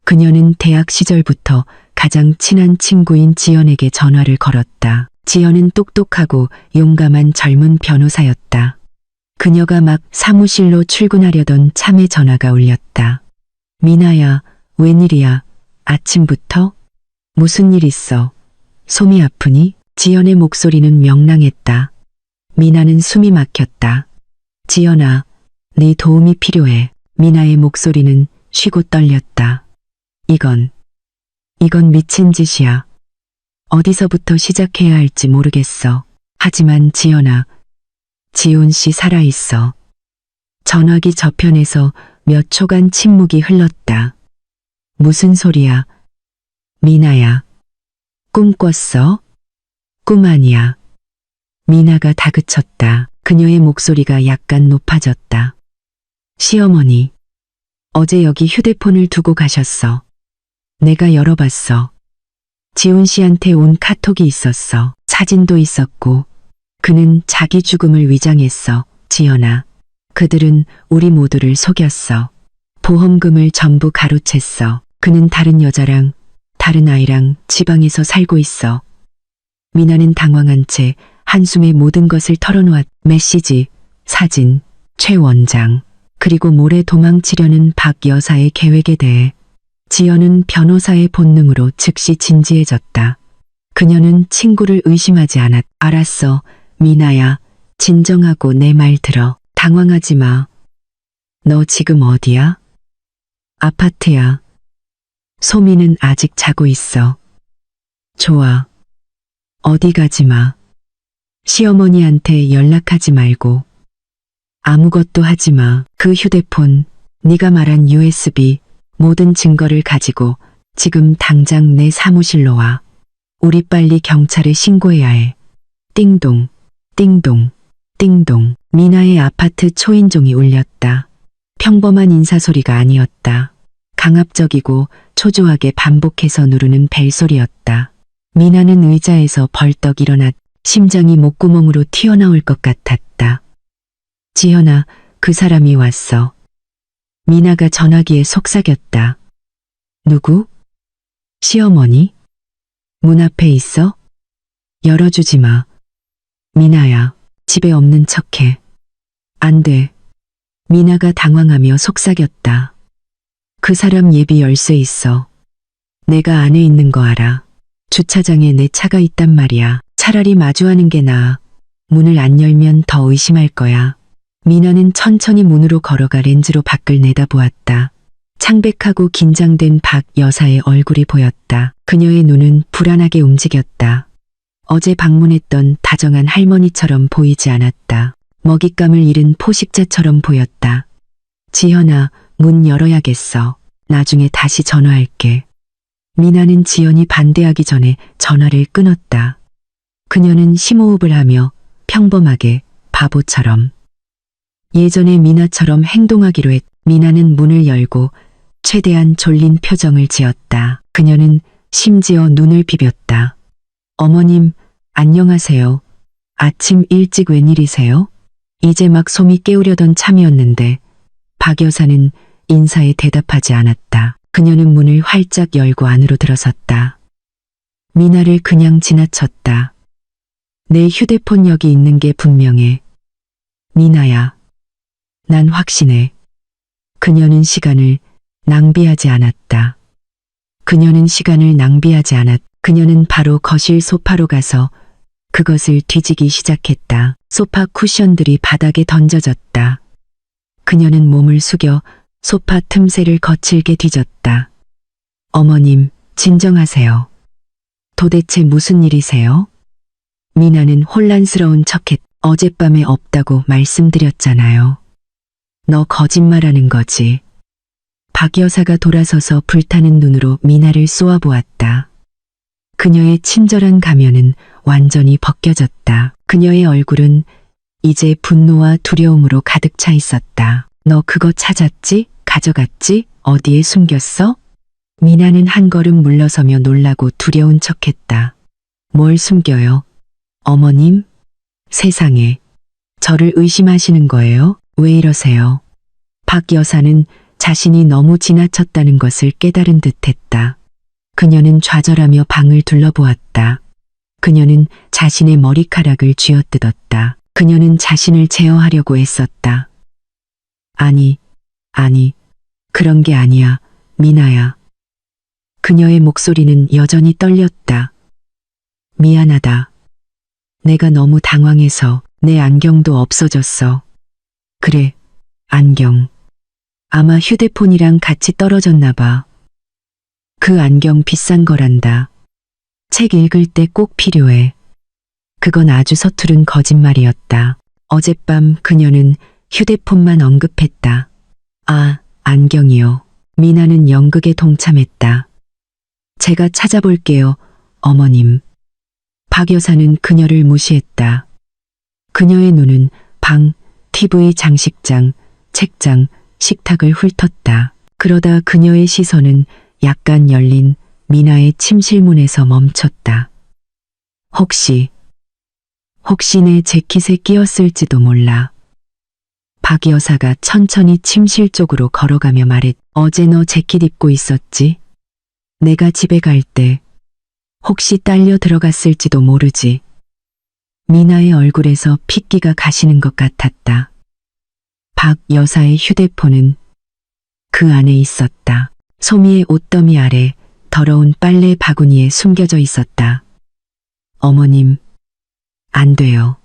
그녀는 대학 시절부터 가장 친한 친구인 지연에게 전화를 걸었다. 지연은 똑똑하고 용감한 젊은 변호사였다. 그녀가 막 사무실로 출근하려던 참에 전화가 울렸다. 미나야, 웬일이야? 아침부터? 무슨 일 있어? 솜이 아프니? 지연의 목소리는 명랑했다. 미나는 숨이 막혔다. 지연아, 네 도움이 필요해. 미나의 목소리는 쉬고 떨렸다. 이건 미친 짓이야. 어디서부터 시작해야 할지 모르겠어. 하지만 지연아, 지훈 씨 살아있어. 전화기 저편에서 몇 초간 침묵이 흘렀다. 무슨 소리야? 미나야. 꿈 꿨어? 꿈 아니야. 미나가 다그쳤다. 그녀의 목소리가 약간 높아졌다. 시어머니, 어제 여기 휴대폰을 두고 가셨어. 내가 열어봤어. 지훈 씨한테 온 카톡이 있었어. 사진도 있었고. 그는 자기 죽음을 위장했어. 지연아, 그들은 우리 모두를 속였어. 보험금을 전부 가로챘어. 그는 다른 여자랑, 다른 아이랑 지방에서 살고 있어. 미나는 당황한 채 한숨에 모든 것을 털어놓았. 메시지, 사진, 최 원장, 그리고 모레 도망치려는 박 여사의 계획에 대해 지연은 변호사의 본능으로 즉시 진지해졌다. 그녀는 친구를 의심하지 않았. 알았어, 미나야. 진정하고 내 말 들어. 당황하지 마. 너 지금 어디야? 아파트야. 소미는 아직 자고 있어. 좋아. 어디 가지 마. 시어머니한테 연락하지 말고. 아무것도 하지 마. 그 휴대폰, 네가 말한 USB, 모든 증거를 가지고 지금 당장 내 사무실로 와. 우리 빨리 경찰에 신고해야 해. 띵동, 띵동, 띵동. 미나의 아파트 초인종이 울렸다. 평범한 인사소리가 아니었다. 강압적이고 초조하게 반복해서 누르는 벨소리였다. 미나는 의자에서 벌떡 일어났. 심장이 목구멍으로 튀어나올 것 같았다. 지연아, 그 사람이 왔어. 미나가 전화기에 속삭였다. 누구? 시어머니? 문 앞에 있어? 열어주지 마. 미나야, 집에 없는 척해. 안 돼. 미나가 당황하며 속삭였다. 그 사람 예비 열쇠 있어. 내가 안에 있는 거 알아. 주차장에 내 차가 있단 말이야. 차라리 마주하는 게 나아. 문을 안 열면 더 의심할 거야. 미나는 천천히 문으로 걸어가 렌즈로 밖을 내다보았다. 창백하고 긴장된 박 여사의 얼굴이 보였다. 그녀의 눈은 불안하게 움직였다. 어제 방문했던 다정한 할머니처럼 보이지 않았다. 먹잇감을 잃은 포식자처럼 보였다. 지연아, 문 열어야겠어. 나중에 다시 전화할게. 미나는 지연이 반대하기 전에 전화를 끊었다. 그녀는 심호흡을 하며 평범하게 바보처럼 예전의 미나처럼 행동하기로 했. 미나는 문을 열고 최대한 졸린 표정을 지었다. 그녀는 심지어 눈을 비볐다. 어머님, 안녕하세요. 아침 일찍 웬일이세요? 이제 막 솜이 깨우려던 참이었는데 박 여사는 인사에 대답하지 않았다. 그녀는 문을 활짝 열고 안으로 들어섰다. 미나를 그냥 지나쳤다. 내 휴대폰 여기 있는 게 분명해. 미나야. 난 확신해. 그녀는 시간을 낭비하지 않았다. 그녀는 바로 거실 소파로 가서 그것을 뒤지기 시작했다. 소파 쿠션들이 바닥에 던져졌다. 그녀는 몸을 숙여 소파 틈새를 거칠게 뒤졌다. 어머님, 진정하세요. 도대체 무슨 일이세요? 미나는 혼란스러운 척했. 어젯밤에 없다고 말씀드렸잖아요. 너 거짓말하는 거지. 박 여사가 돌아서서 불타는 눈으로 미나를 쏘아보았다. 그녀의 친절한 가면은 완전히 벗겨졌다. 그녀의 얼굴은 이제 분노와 두려움으로 가득 차 있었다. 너 그거 찾았지? 가져갔지? 어디에 숨겼어? 미나는 한 걸음 물러서며 놀라고 두려운 척했다. 뭘 숨겨요? 어머님? 세상에. 저를 의심하시는 거예요? 왜 이러세요? 박 여사는 자신이 너무 지나쳤다는 것을 깨달은 듯했다. 그녀는 좌절하며 방을 둘러보았다. 그녀는 자신의 머리카락을 쥐어뜯었다. 그녀는 자신을 제어하려고 애썼다. 아니, 그런 게 아니야, 미나야. 그녀의 목소리는 여전히 떨렸다. 미안하다. 내가 너무 당황해서 내 안경도 없어졌어. 그래, 안경. 아마 휴대폰이랑 같이 떨어졌나 봐. 그 안경 비싼 거란다. 책 읽을 때 꼭 필요해. 그건 아주 서투른 거짓말이었다. 어젯밤 그녀는 휴대폰만 언급했다. 아, 안경이요. 미나는 연극에 동참했다. 제가 찾아볼게요, 어머님. 박 여사는 그녀를 무시했다. 그녀의 눈은 방, TV 장식장, 책장, 식탁을 훑었다. 그러다 그녀의 시선은 약간 열린 미나의 침실문에서 멈췄다. 혹시 내 재킷에 끼었을지도 몰라. 박 여사가 천천히 침실 쪽으로 걸어가며 말했. 어제 너 재킷 입고 있었지? 내가 집에 갈 때 혹시 딸려 들어갔을지도 모르지. 미나의 얼굴에서 핏기가 가시는 것 같았다. 박 여사의 휴대폰은 그 안에 있었다. 소미의 옷더미 아래 더러운 빨래 바구니에 숨겨져 있었다. 어머님, 안 돼요.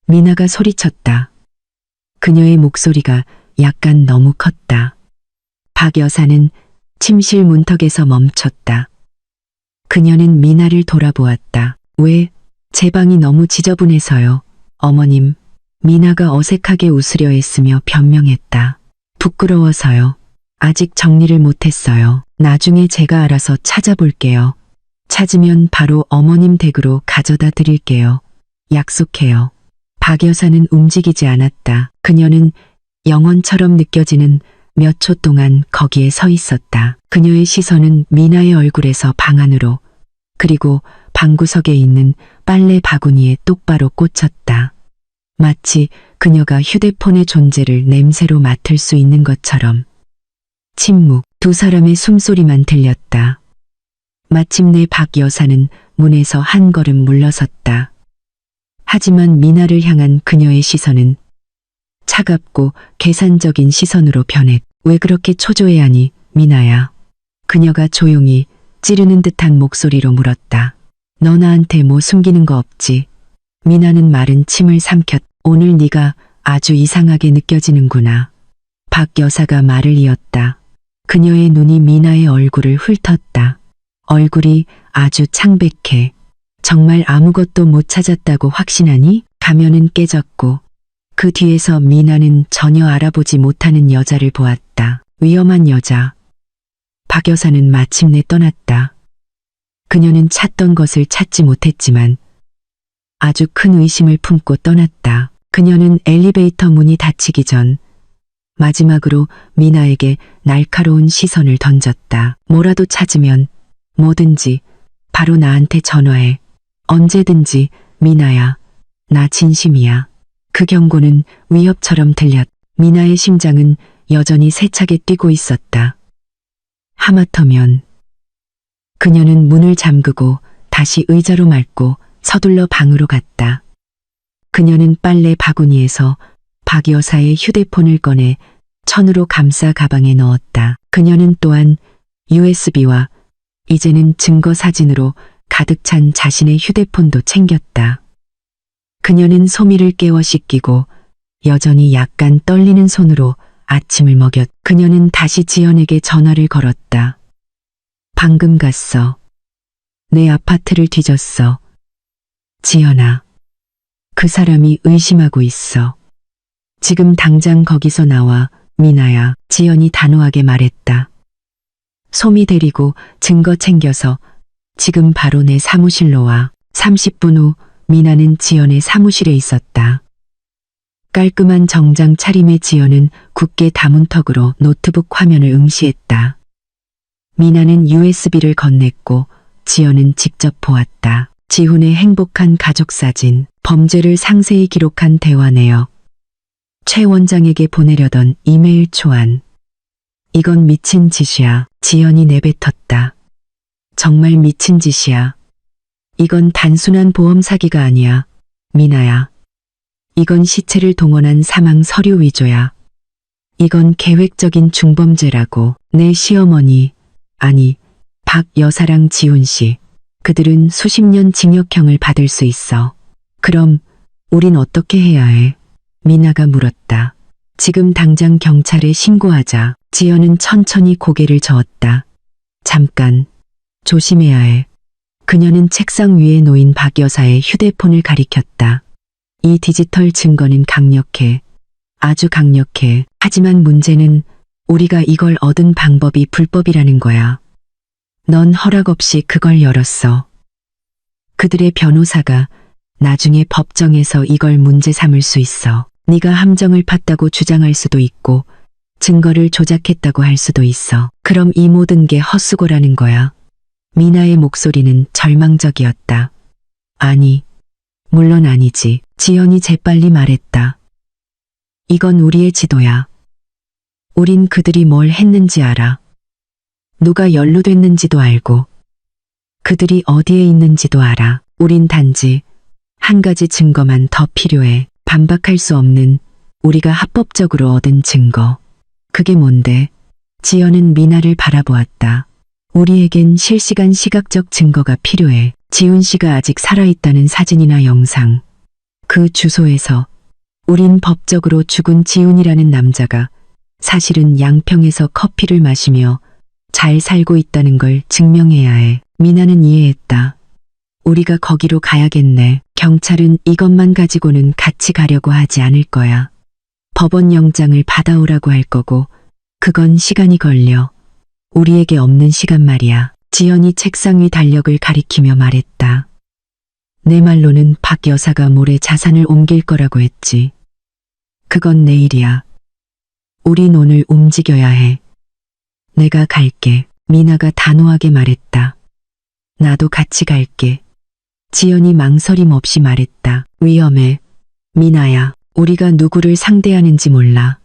미나가 소리쳤다. 그녀의 목소리가 약간 너무 컸다. 박 여사는 침실 문턱에서 멈췄다. 그녀는 미나를 돌아보았다. 왜? 제 방이 너무 지저분해서요. 어머님. 미나가 어색하게 웃으려 했으며 변명했다. 부끄러워서요. 아직 정리를 못했어요. 나중에 제가 알아서 찾아볼게요. 찾으면 바로 어머님 댁으로 가져다 드릴게요. 약속해요. 박 여사는 움직이지 않았다. 그녀는 영원처럼 느껴지는 몇 초 동안 거기에 서 있었다. 그녀의 시선은 미나의 얼굴에서 방 안으로, 그리고 방구석에 있는 빨래 바구니에 똑바로 꽂혔다. 마치 그녀가 휴대폰의 존재를 냄새로 맡을 수 있는 것처럼. 침묵, 두 사람의 숨소리만 들렸다. 마침내 박 여사는 문에서 한 걸음 물러섰다. 하지만 미나를 향한 그녀의 시선은 차갑고 계산적인 시선으로 변했. 왜 그렇게 초조해하니, 미나야? 그녀가 조용히 찌르는 듯한 목소리로 물었다. 너 나한테 뭐 숨기는 거 없지? 미나는 마른 침을 삼켰. 오늘 네가 아주 이상하게 느껴지는구나. 박 여사가 말을 이었다. 그녀의 눈이 미나의 얼굴을 훑었다. 얼굴이 아주 창백해. 정말 아무것도 못 찾았다고 확신하니? 가면은 깨졌고 그 뒤에서 미나는 전혀 알아보지 못하는 여자를 보았다. 위험한 여자. 박 여사는 마침내 떠났다. 그녀는 찾던 것을 찾지 못했지만 아주 큰 의심을 품고 떠났다. 그녀는 엘리베이터 문이 닫히기 전 마지막으로 미나에게 날카로운 시선을 던졌다. 뭐라도 찾으면 뭐든지 바로 나한테 전화해. 언제든지 미나야. 나 진심이야. 그 경고는 위협처럼 들렸다. 미나의 심장은 여전히 세차게 뛰고 있었다. 하마터면 그녀는 문을 잠그고 다시 의자로 맑고 서둘러 방으로 갔다. 그녀는 빨래 바구니에서 박 여사의 휴대폰을 꺼내 천으로 감싸 가방에 넣었다. 그녀는 또한 USB와 이제는 증거 사진으로 가득 찬 자신의 휴대폰도 챙겼다. 그녀는 소미를 깨워 씻기고 여전히 약간 떨리는 손으로 아침을 먹였. 그녀는 다시 지연에게 전화를 걸었다. 방금 갔어. 내 아파트를 뒤졌어. 지연아. 그 사람이 의심하고 있어. 지금 당장 거기서 나와, 미나야. 지연이 단호하게 말했다. 소미 데리고 증거 챙겨서 지금 바로 내 사무실로 와. 30분 후 미나는 지연의 사무실에 있었다. 깔끔한 정장 차림의 지연은 굳게 담은 턱으로 노트북 화면을 응시했다. 미나는 USB를 건넸고 지연은 직접 보았다. 지훈의 행복한 가족사진, 범죄를 상세히 기록한 대화 내역, 최 원장에게 보내려던 이메일 초안. 이건 미친 짓이야. 지연이 내뱉었다. 정말 미친 짓이야. 이건 단순한 보험 사기가 아니야. 미나야. 이건 시체를 동원한 사망 서류 위조야. 이건 계획적인 중범죄라고. 내 시어머니, 아니, 박 여사랑 지훈 씨, 그들은 수십 년 징역형을 받을 수 있어. 그럼 우린 어떻게 해야 해? 미나가 물었다. 지금 당장 경찰에 신고하자. 지연은 천천히 고개를 저었다. 잠깐, 조심해야 해. 그녀는 책상 위에 놓인 박 여사의 휴대폰을 가리켰다. 이 디지털 증거는 강력해. 아주 강력해. 하지만 문제는 우리가 이걸 얻은 방법이 불법이라는 거야. 넌 허락 없이 그걸 열었어. 그들의 변호사가 나중에 법정에서 이걸 문제 삼을 수 있어. 네가 함정을 팠다고 주장할 수도 있고 증거를 조작했다고 할 수도 있어. 그럼 이 모든 게 헛수고라는 거야. 미나의 목소리는 절망적이었다. 아니, 물론 아니지. 지연이 재빨리 말했다. 이건 우리의 지도야. 우린 그들이 뭘 했는지 알아. 누가 연루됐는지도 알고 그들이 어디에 있는지도 알아. 우린 단지 한 가지 증거만 더 필요해. 반박할 수 없는 우리가 합법적으로 얻은 증거. 그게 뭔데? 지연은 미나를 바라보았다. 우리에겐 실시간 시각적 증거가 필요해. 지훈 씨가 아직 살아있다는 사진이나 영상. 그 주소에서 우린 법적으로 죽은 지훈이라는 남자가 사실은 양평에서 커피를 마시며 잘 살고 있다는 걸 증명해야 해. 미나는 이해했다. 우리가 거기로 가야겠네. 경찰은 이것만 가지고는 같이 가려고 하지 않을 거야. 법원 영장을 받아오라고 할 거고 그건 시간이 걸려. 우리에게 없는 시간 말이야. 지연이 책상 위 달력을 가리키며 말했다. 내 말로는 박 여사가 모레 자산을 옮길 거라고 했지. 그건 내일이야. 우린 오늘 움직여야 해. 내가 갈게. 미나가 단호하게 말했다. 나도 같이 갈게. 지연이 망설임 없이 말했다. 위험해. 미나야, 우리가 누구를 상대하는지 몰라.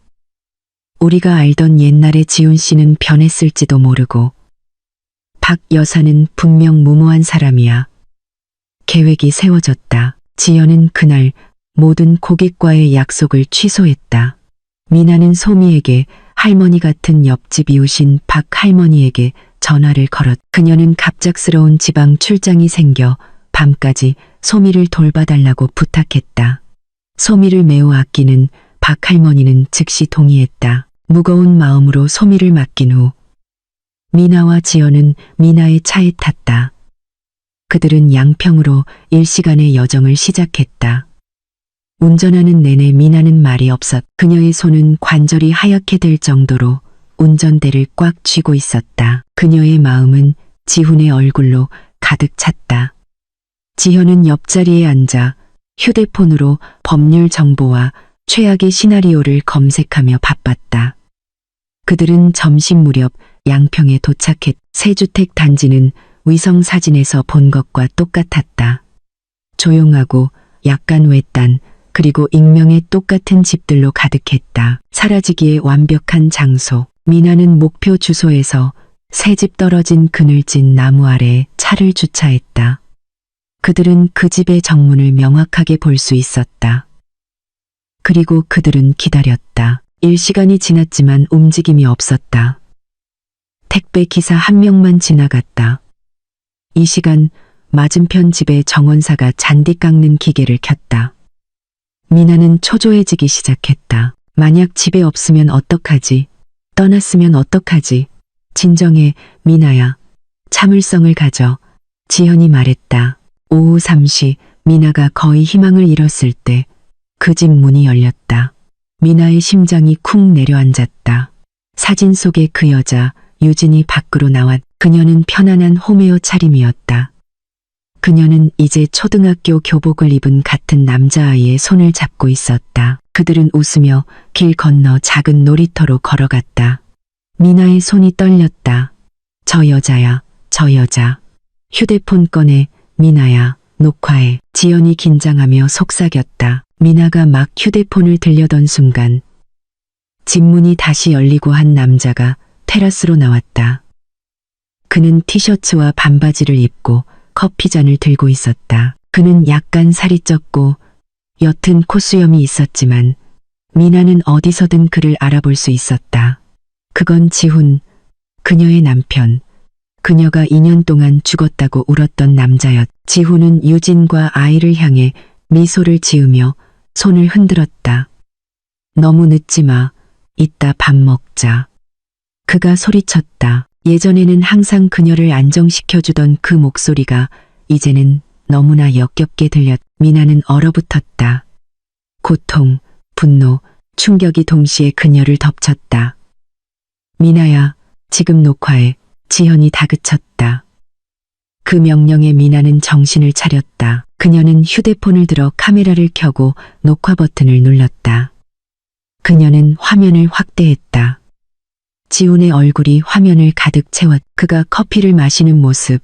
우리가 알던 옛날의 지훈 씨는 변했을지도 모르고 박 여사는 분명 무모한 사람이야. 계획이 세워졌다. 지연은 그날 모든 고객과의 약속을 취소했다. 미나는 소미에게 할머니 같은 옆집 이웃인 박 할머니에게 전화를 걸었. 그녀는 갑작스러운 지방 출장이 생겨 밤까지 소미를 돌봐달라고 부탁했다. 소미를 매우 아끼는 박 할머니는 즉시 동의했다. 무거운 마음으로 소미를 맡긴 후 미나와 지연은 미나의 차에 탔다. 그들은 양평으로 일시간의 여정을 시작했다. 운전하는 내내 미나는 말이 없었. 그녀의 손은 관절이 하얗게 될 정도로 운전대를 꽉 쥐고 있었다. 그녀의 마음은 지훈의 얼굴로 가득 찼다. 지현은 옆자리에 앉아 휴대폰으로 법률 정보와 최악의 시나리오를 검색하며 바빴다. 그들은 점심 무렵 양평에 도착했. 새 주택 단지는 위성 사진에서 본 것과 똑같았다. 조용하고 약간 외딴 그리고 익명의 똑같은 집들로 가득했다. 사라지기에 완벽한 장소. 미나는 목표 주소에서 새 집 떨어진 그늘진 나무 아래에 차를 주차했다. 그들은 그 집의 정문을 명확하게 볼 수 있었다. 그리고 그들은 기다렸다. 1시간이 지났지만 움직임이 없었다. 택배 기사 한 명만 지나갔다. 이 시간 맞은편 집의 정원사가 잔디 깎는 기계를 켰다. 미나는 초조해지기 시작했다. 만약 집에 없으면 어떡하지? 떠났으면 어떡하지? 진정해, 미나야. 참을성을 가져. 지현이 말했다. 오후 3시 미나가 거의 희망을 잃었을 때 그 집 문이 열렸다. 미나의 심장이 쿵 내려앉았다. 사진 속의 그 여자 유진이 밖으로 나왔. 그녀는 편안한 홈웨어 차림이었다. 그녀는 이제 초등학교 교복을 입은 같은 남자아이의 손을 잡고 있었다. 그들은 웃으며 길 건너 작은 놀이터로 걸어갔다. 미나의 손이 떨렸다. 저 여자야, 저 여자. 휴대폰 꺼내, 미나야, 녹화해. 지연이 긴장하며 속삭였다. 미나가 막 휴대폰을 들려던 순간 집 문이 다시 열리고 한 남자가 테라스로 나왔다. 그는 티셔츠와 반바지를 입고 커피잔을 들고 있었다. 그는 약간 살이 쪘고 옅은 콧수염이 있었지만 미나는 어디서든 그를 알아볼 수 있었다. 그건 지훈, 그녀의 남편. 그녀가 2년 동안 죽었다고 울었던 남자였. 지훈은 유진과 아이를 향해 미소를 지으며 손을 흔들었다. 너무 늦지 마. 이따 밥 먹자. 그가 소리쳤다. 예전에는 항상 그녀를 안정시켜주던 그 목소리가 이제는 너무나 역겹게 들렸. 미나는 얼어붙었다. 고통, 분노, 충격이 동시에 그녀를 덮쳤다. 미나야, 지금 녹화해. 지현이 다그쳤다. 그 명령에 미나는 정신을 차렸다. 그녀는 휴대폰을 들어 카메라를 켜고 녹화 버튼을 눌렀다. 그녀는 화면을 확대했다. 지훈의 얼굴이 화면을 가득 채웠. 그가 커피를 마시는 모습,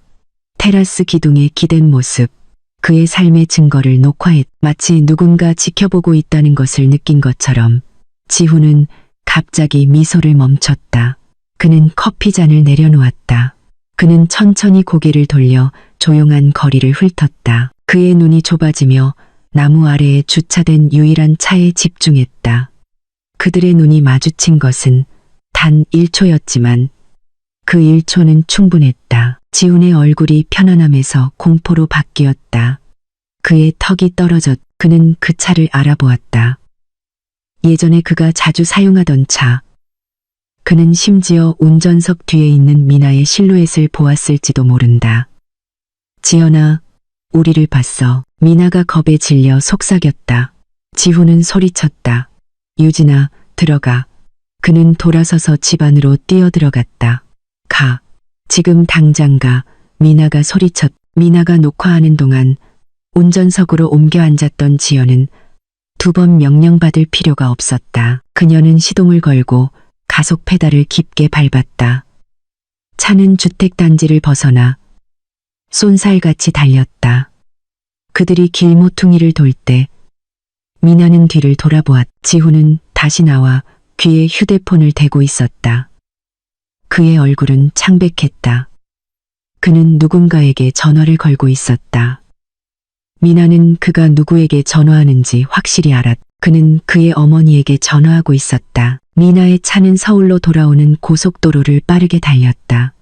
테라스 기둥에 기댄 모습, 그의 삶의 증거를 녹화했. 마치 누군가 지켜보고 있다는 것을 느낀 것처럼 지훈은 갑자기 미소를 멈췄다. 그는 커피잔을 내려놓았다. 그는 천천히 고개를 돌려 조용한 거리를 훑었다. 그의 눈이 좁아지며 나무 아래에 주차된 유일한 차에 집중했다. 그들의 눈이 마주친 것은 단 1초였지만 그 1초는 충분했다. 지훈의 얼굴이 편안함에서 공포로 바뀌었다. 그의 턱이 떨어졌. 그는 그 차를 알아보았다. 예전에 그가 자주 사용하던 차. 그는 심지어 운전석 뒤에 있는 미나의 실루엣을 보았을지도 모른다. 지연아, 우리를 봤어. 미나가 겁에 질려 속삭였다. 지훈은 소리쳤다. 유진아, 들어가. 그는 돌아서서 집 안으로 뛰어들어갔다. 가. 지금 당장 가. 미나가 소리쳤. 미나가 녹화하는 동안 운전석으로 옮겨 앉았던 지연은 2번 명령받을 필요가 없었다. 그녀는 시동을 걸고 가속 페달을 깊게 밟았다. 차는 주택단지를 벗어나 쏜살같이 달렸다. 그들이 길 모퉁이를 돌 때 미나는 뒤를 돌아보았. 지훈은 다시 나와 귀에 휴대폰을 대고 있었다. 그의 얼굴은 창백했다. 그는 누군가에게 전화를 걸고 있었다. 미나는 그가 누구에게 전화하는지 확실히 알았. 그는 그의 어머니에게 전화하고 있었다. 미나의 차는 서울로 돌아오는 고속도로를 빠르게 달렸다.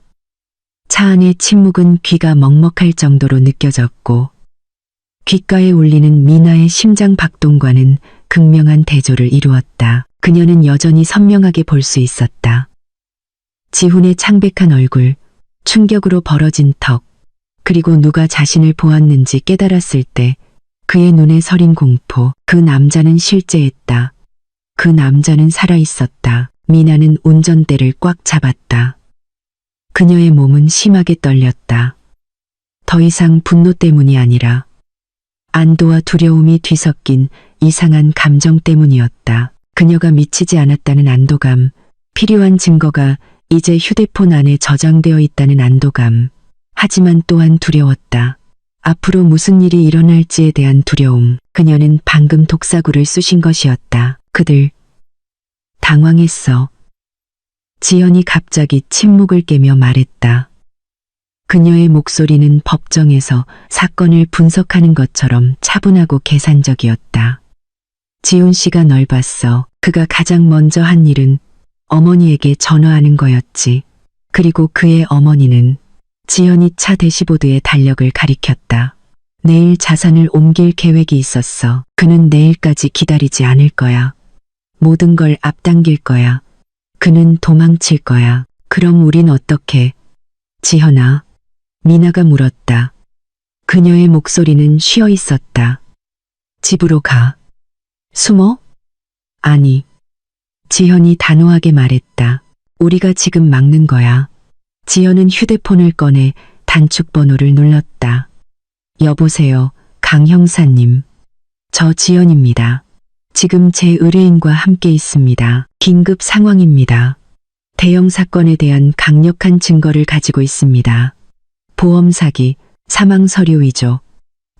차 안의 침묵은 귀가 먹먹할 정도로 느껴졌고 귓가에 울리는 미나의 심장 박동과는 극명한 대조를 이루었다. 그녀는 여전히 선명하게 볼 수 있었다. 지훈의 창백한 얼굴, 충격으로 벌어진 턱, 그리고 누가 자신을 보았는지 깨달았을 때 그의 눈에 서린 공포. 그 남자는 실제했다. 그 남자는 살아있었다. 미나는 운전대를 꽉 잡았다. 그녀의 몸은 심하게 떨렸다. 더 이상 분노 때문이 아니라 안도와 두려움이 뒤섞인 이상한 감정 때문이었다. 그녀가 미치지 않았다는 안도감, 필요한 증거가 이제 휴대폰 안에 저장되어 있다는 안도감. 하지만 또한 두려웠다. 앞으로 무슨 일이 일어날지에 대한 두려움. 그녀는 방금 독사구를 쑤신 것이었다. 그들 당황했어. 지연이 갑자기 침묵을 깨며 말했다. 그녀의 목소리는 법정에서 사건을 분석하는 것처럼 차분하고 계산적이었다. 지훈 씨가 널 봤어. 그가 가장 먼저 한 일은 어머니에게 전화하는 거였지. 그리고 그의 어머니는 지연이 차 대시보드의 달력을 가리켰다. 내일 자산을 옮길 계획이 있었어. 그는 내일까지 기다리지 않을 거야. 모든 걸 앞당길 거야. 그는 도망칠 거야. 그럼 우린 어떻게? 지현아. 미나가 물었다. 그녀의 목소리는 쉬어 있었다. 집으로 가. 숨어? 아니. 지현이 단호하게 말했다. 우리가 지금 막는 거야. 지현은 휴대폰을 꺼내 단축 번호를 눌렀다. 여보세요, 강 형사님. 저 지연입니다. 지금 제 의뢰인과 함께 있습니다. 긴급 상황입니다. 대형 사건에 대한 강력한 증거를 가지고 있습니다. 보험 사기, 사망 서류 위조,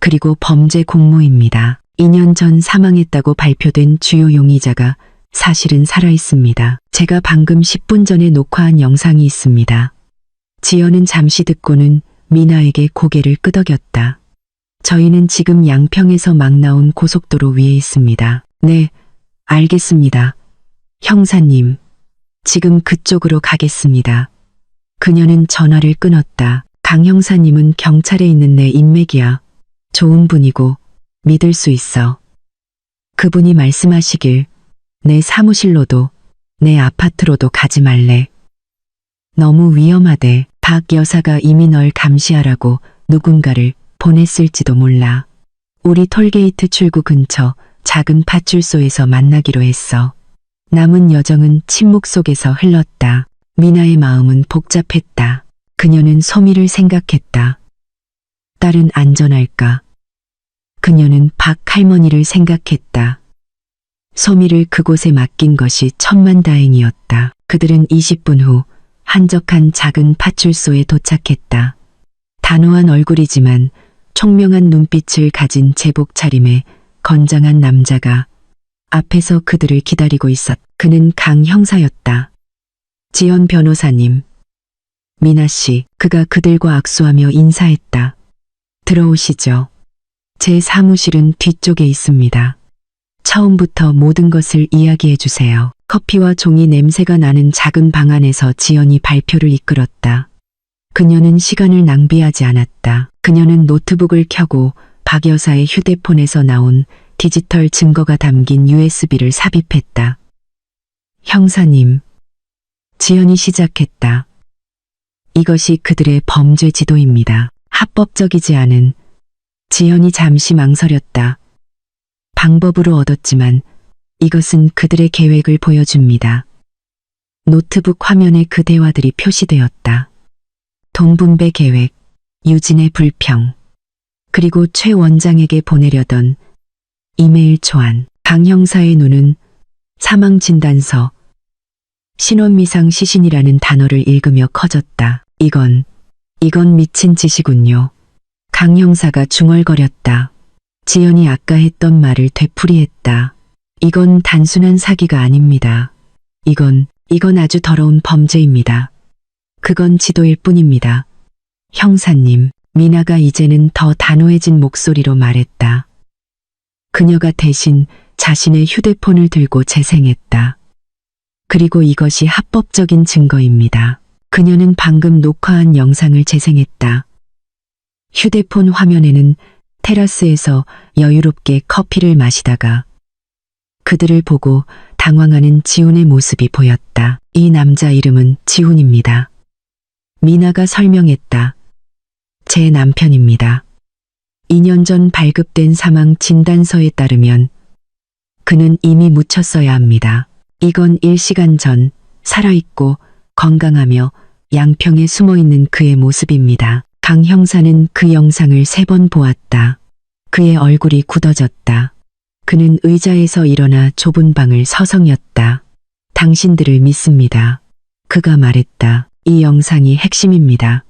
그리고 범죄 공모입니다. 2년 전 사망했다고 발표된 주요 용의자가 사실은 살아있습니다. 제가 방금 10분 전에 녹화한 영상이 있습니다. 지연은 잠시 듣고는 미나에게 고개를 끄덕였다. 저희는 지금 양평에서 막 나온 고속도로 위에 있습니다. 네, 알겠습니다. 형사님, 지금 그쪽으로 가겠습니다. 그녀는 전화를 끊었다. 강 형사님은 경찰에 있는 내 인맥이야. 좋은 분이고 믿을 수 있어. 그분이 말씀하시길 내 사무실로도 내 아파트로도 가지 말래. 너무 위험하대. 박 여사가 이미 널 감시하라고 누군가를 보냈을지도 몰라. 우리 톨게이트 출구 근처 작은 파출소에서 만나기로 했어. 남은 여정은 침묵 속에서 흘렀다. 미나의 마음은 복잡했다. 그녀는 소미를 생각했다. 딸은 안전할까? 그녀는 박 할머니를 생각했다. 소미를 그곳에 맡긴 것이 천만다행이었다. 그들은 20분 후 한적한 작은 파출소에 도착했다. 단호한 얼굴이지만 총명한 눈빛을 가진 제복 차림의 건장한 남자가 앞에서 그들을 기다리고 있었다. 그는 강 형사였다. 지연 변호사님. 미나 씨, 그가 그들과 악수하며 인사했다. 들어오시죠. 제 사무실은 뒤쪽에 있습니다. 처음부터 모든 것을 이야기해 주세요. 커피와 종이 냄새가 나는 작은 방 안에서 지연이 발표를 이끌었다. 그녀는 시간을 낭비하지 않았다. 그녀는 노트북을 켜고 박 여사의 휴대폰에서 나온 디지털 증거가 담긴 USB를 삽입했다. 형사님. 지연이 시작했다. 이것이 그들의 범죄 지도입니다. 합법적이지 않은. 지연이 잠시 망설였다. 방법으로 얻었지만 이것은 그들의 계획을 보여줍니다. 노트북 화면에 그 대화들이 표시되었다. 돈 분배 계획, 유진의 불평, 그리고 최 원장에게 보내려던 이메일 초안. 강 형사의 눈은 사망진단서, 신원미상 시신이라는 단어를 읽으며 커졌다. 이건 미친 짓이군요. 강 형사가 중얼거렸다. 지연이 아까 했던 말을 되풀이했다. 이건 단순한 사기가 아닙니다. 이건 아주 더러운 범죄입니다. 그건 지도일 뿐입니다. 형사님, 미나가 이제는 더 단호해진 목소리로 말했다. 그녀가 대신 자신의 휴대폰을 들고 재생했다. 그리고 이것이 합법적인 증거입니다. 그녀는 방금 녹화한 영상을 재생했다. 휴대폰 화면에는 테라스에서 여유롭게 커피를 마시다가 그들을 보고 당황하는 지훈의 모습이 보였다. 이 남자 이름은 지훈입니다. 미나가 설명했다. 제 남편입니다. 2년 전 발급된 사망 진단서에 따르면 그는 이미 묻혔어야 합니다. 이건 1시간 전 살아있고 건강하며 양평에 숨어있는 그의 모습입니다. 강 형사는 그 영상을 3번 보았다. 그의 얼굴이 굳어졌다. 그는 의자에서 일어나 좁은 방을 서성였다. 당신들을 믿습니다. 그가 말했다. 이 영상이 핵심입니다.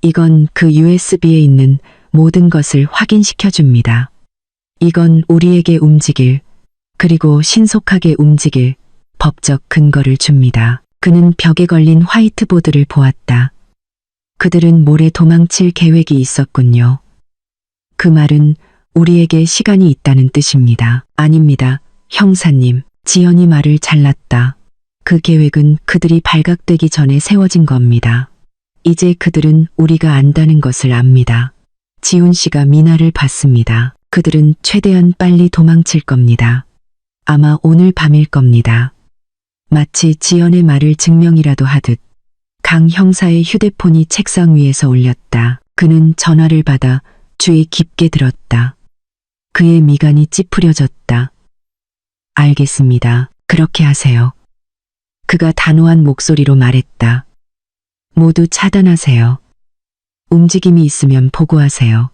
이건 그 USB에 있는 모든 것을 확인시켜 줍니다. 이건 우리에게 움직일, 그리고 신속하게 움직일 법적 근거를 줍니다. 그는 벽에 걸린 화이트보드를 보았다. 그들은 모레 도망칠 계획이 있었군요. 그 말은 우리에게 시간이 있다는 뜻입니다. 아닙니다, 형사님. 지연이 말을 잘랐다. 그 계획은 그들이 발각되기 전에 세워진 겁니다. 이제 그들은 우리가 안다는 것을 압니다. 지훈 씨가 미나를 봤습니다. 그들은 최대한 빨리 도망칠 겁니다. 아마 오늘 밤일 겁니다. 마치 지연의 말을 증명이라도 하듯 강 형사의 휴대폰이 책상 위에서 울렸다. 그는 전화를 받아 귀에 깊게 들었다. 그의 미간이 찌푸려졌다. 알겠습니다. 그렇게 하세요. 그가 단호한 목소리로 말했다. 모두 차단하세요. 움직임이 있으면 보고하세요.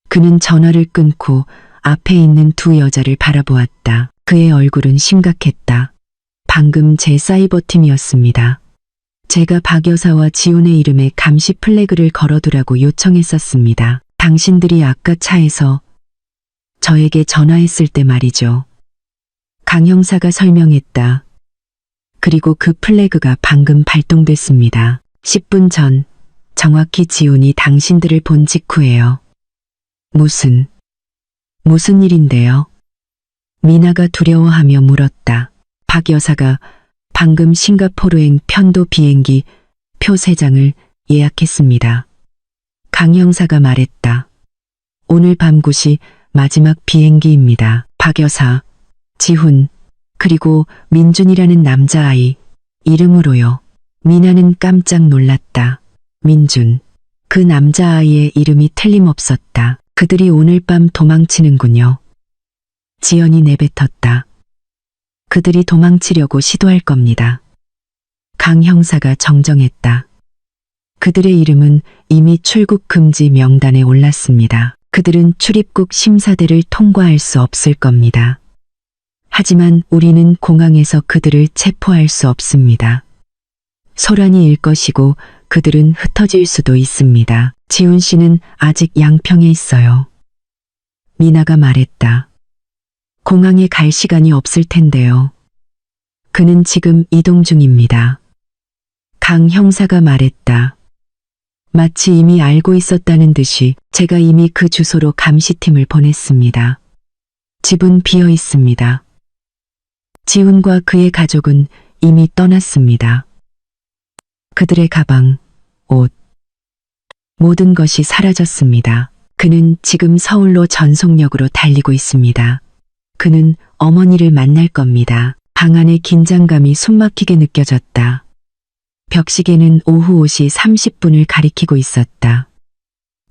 그는 전화를 끊고 앞에 있는 두 여자를 바라보았다. 그의 얼굴은 심각했다. 방금 제 사이버팀이었습니다. 제가 박 여사와 지훈의 이름에 감시 플래그를 걸어두라고 요청했었습니다. 당신들이 아까 차에서 저에게 전화했을 때 말이죠. 강 형사가 설명했다. 그리고 그 플래그가 방금 발동됐습니다. 10분 전, 정확히 지훈이 당신들을 본 직후예요. 무슨 일인데요? 미나가 두려워하며 물었다. 박 여사가 방금 싱가포르행 편도 비행기 표 3장을 예약했습니다. 강 형사가 말했다. 오늘 밤 9시 마지막 비행기입니다. 박 여사, 지훈, 그리고 민준이라는 남자아이 이름으로요. 미나는 깜짝 놀랐다. 민준. 그 남자아이의 이름이 틀림없었다. 그들이 오늘 밤 도망치는군요. 지연이 내뱉었다. 그들이 도망치려고 시도할 겁니다. 강 형사가 정정했다. 그들의 이름은 이미 출국 금지 명단에 올랐습니다. 그들은 출입국 심사대를 통과할 수 없을 겁니다. 하지만 우리는 공항에서 그들을 체포할 수 없습니다. 소란이 일 것이고 그들은 흩어질 수도 있습니다. 지훈 씨는 아직 양평에 있어요. 미나가 말했다. 공항에 갈 시간이 없을 텐데요. 그는 지금 이동 중입니다. 강 형사가 말했다. 마치 이미 알고 있었다는 듯이 제가 이미 그 주소로 감시팀을 보냈습니다. 집은 비어 있습니다. 지훈과 그의 가족은 이미 떠났습니다. 그들의 가방, 옷, 모든 것이 사라졌습니다. 그는 지금 서울로 전속력으로 달리고 있습니다. 그는 어머니를 만날 겁니다. 방 안의 긴장감이 숨막히게 느껴졌다. 벽시계는 오후 5시 30분을 가리키고 있었다.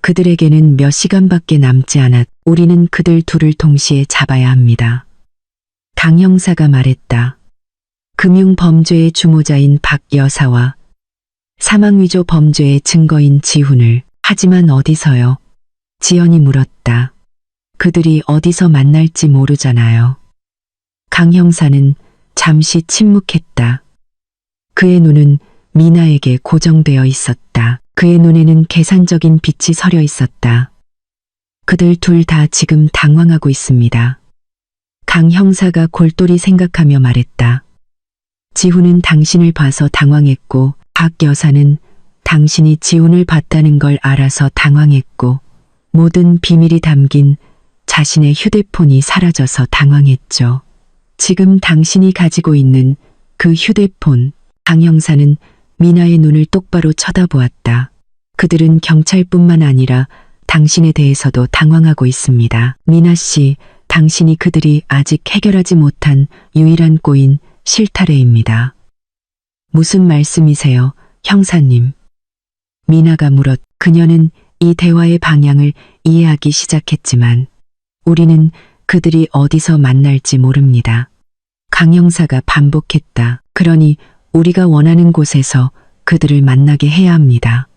그들에게는 몇 시간밖에 남지 않았. 우리는 그들 둘을 동시에 잡아야 합니다. 강 형사가 말했다. 금융범죄의 주모자인 박 여사와 사망위조 범죄의 증거인 지훈을. 하지만 어디서요? 지연이 물었다. 그들이 어디서 만날지 모르잖아요. 강 형사는 잠시 침묵했다. 그의 눈은 미나에게 고정되어 있었다. 그의 눈에는 계산적인 빛이 서려 있었다. 그들 둘 다 지금 당황하고 있습니다. 강 형사가 골똘히 생각하며 말했다. 지훈은 당신을 봐서 당황했고 박 여사는 당신이 지훈을 봤다는 걸 알아서 당황했고 모든 비밀이 담긴 자신의 휴대폰이 사라져서 당황했죠. 지금 당신이 가지고 있는 그 휴대폰. 강 형사는 미나의 눈을 똑바로 쳐다보았다. 그들은 경찰뿐만 아니라 당신에 대해서도 당황하고 있습니다. 미나 씨, 당신이 그들이 아직 해결하지 못한 유일한 꼬인 실타래입니다. 무슨 말씀이세요, 형사님? 미나가 물었. 그녀는 이 대화의 방향을 이해하기 시작했지만 우리는 그들이 어디서 만날지 모릅니다. 강 형사가 반복했다. 그러니 우리가 원하는 곳에서 그들을 만나게 해야 합니다.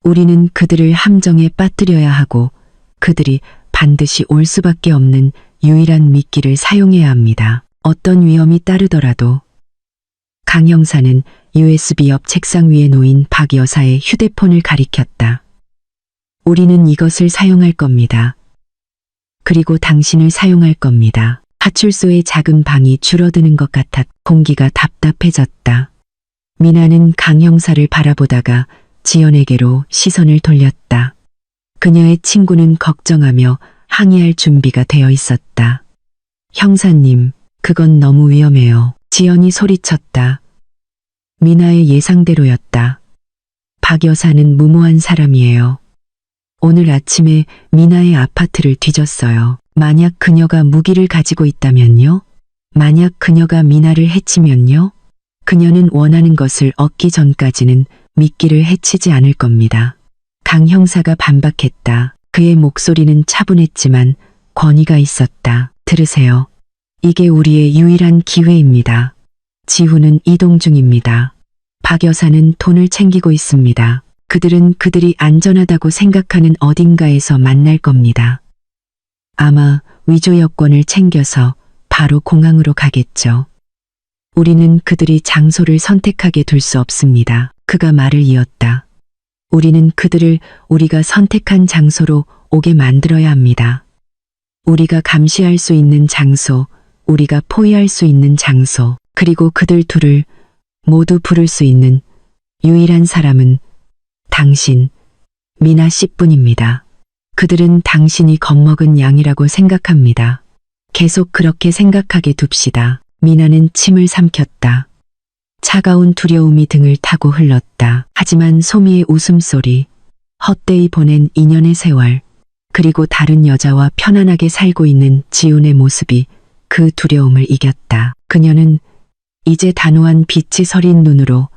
우리는 그들을 함정에 빠뜨려야 하고 그들이 반드시 올 수밖에 없는 유일한 미끼를 사용해야 합니다. 어떤 위험이 따르더라도. 강 형사는 USB 옆 책상 위에 놓인 박 여사의 휴대폰을 가리켰다. 우리는 이것을 사용할 겁니다. 그리고 당신을 사용할 겁니다. 파출소의 작은 방이 줄어드는 것 같았 공기가 답답해졌다. 미나는 강 형사를 바라보다가 지연에게로 시선을 돌렸다. 그녀의 친구는 걱정하며 항의할 준비가 되어 있었다. 형사님, 그건 너무 위험해요. 지연이 소리쳤다. 미나의 예상대로였다. 박 여사는 무모한 사람이에요. 오늘 아침에 미나의 아파트를 뒤졌어요. 만약 그녀가 무기를 가지고 있다면요? 만약 그녀가 미나를 해치면요? 그녀는 원하는 것을 얻기 전까지는 미끼를 해치지 않을 겁니다. 강 형사가 반박했다. 그의 목소리는 차분했지만 권위가 있었다. 들으세요. 이게 우리의 유일한 기회입니다. 지훈은 이동 중입니다. 박 여사는 돈을 챙기고 있습니다. 그들은 그들이 안전하다고 생각하는 어딘가에서 만날 겁니다. 아마 위조 여권을 챙겨서 바로 공항으로 가겠죠. 우리는 그들이 장소를 선택하게 둘 수 없습니다. 그가 말을 이었다. 우리는 그들을 우리가 선택한 장소로 오게 만들어야 합니다. 우리가 감시할 수 있는 장소, 우리가 포위할 수 있는 장소, 그리고 그들 둘을 모두 부를 수 있는 유일한 사람은 당신, 미나 씨뿐입니다. 그들은 당신이 겁먹은 양이라고 생각합니다. 계속 그렇게 생각하게 둡시다. 미나는 침을 삼켰다. 차가운 두려움이 등을 타고 흘렀다. 하지만 소미의 웃음소리, 헛되이 보낸 2년의 세월, 그리고 다른 여자와 편안하게 살고 있는 지훈의 모습이 그 두려움을 이겼다. 그녀는 이제 단호한 빛이 서린 눈으로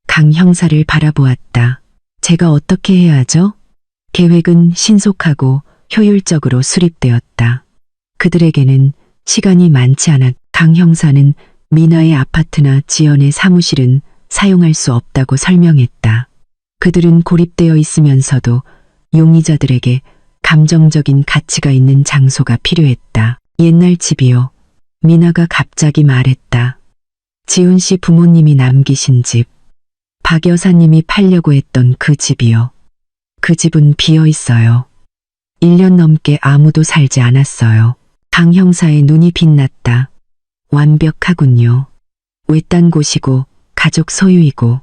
강 형사를 바라보았다. 제가 어떻게 해야 하죠? 계획은 신속하고 효율적으로 수립되었다. 그들에게는 시간이 많지 않았. 강 형사는 미나의 아파트나 지연의 사무실은 사용할 수 없다고 설명했다. 그들은 고립되어 있으면서도 용의자들에게 감정적인 가치가 있는 장소가 필요했다. 옛날 집이요. 미나가 갑자기 말했다. 지훈 씨 부모님이 남기신 집. 박 여사님이 팔려고 했던 그 집이요. 그 집은 비어 있어요. 1년 넘게 아무도 살지 않았어요. 강 형사의 눈이 빛났다. 완벽하군요. 외딴 곳이고 가족 소유이고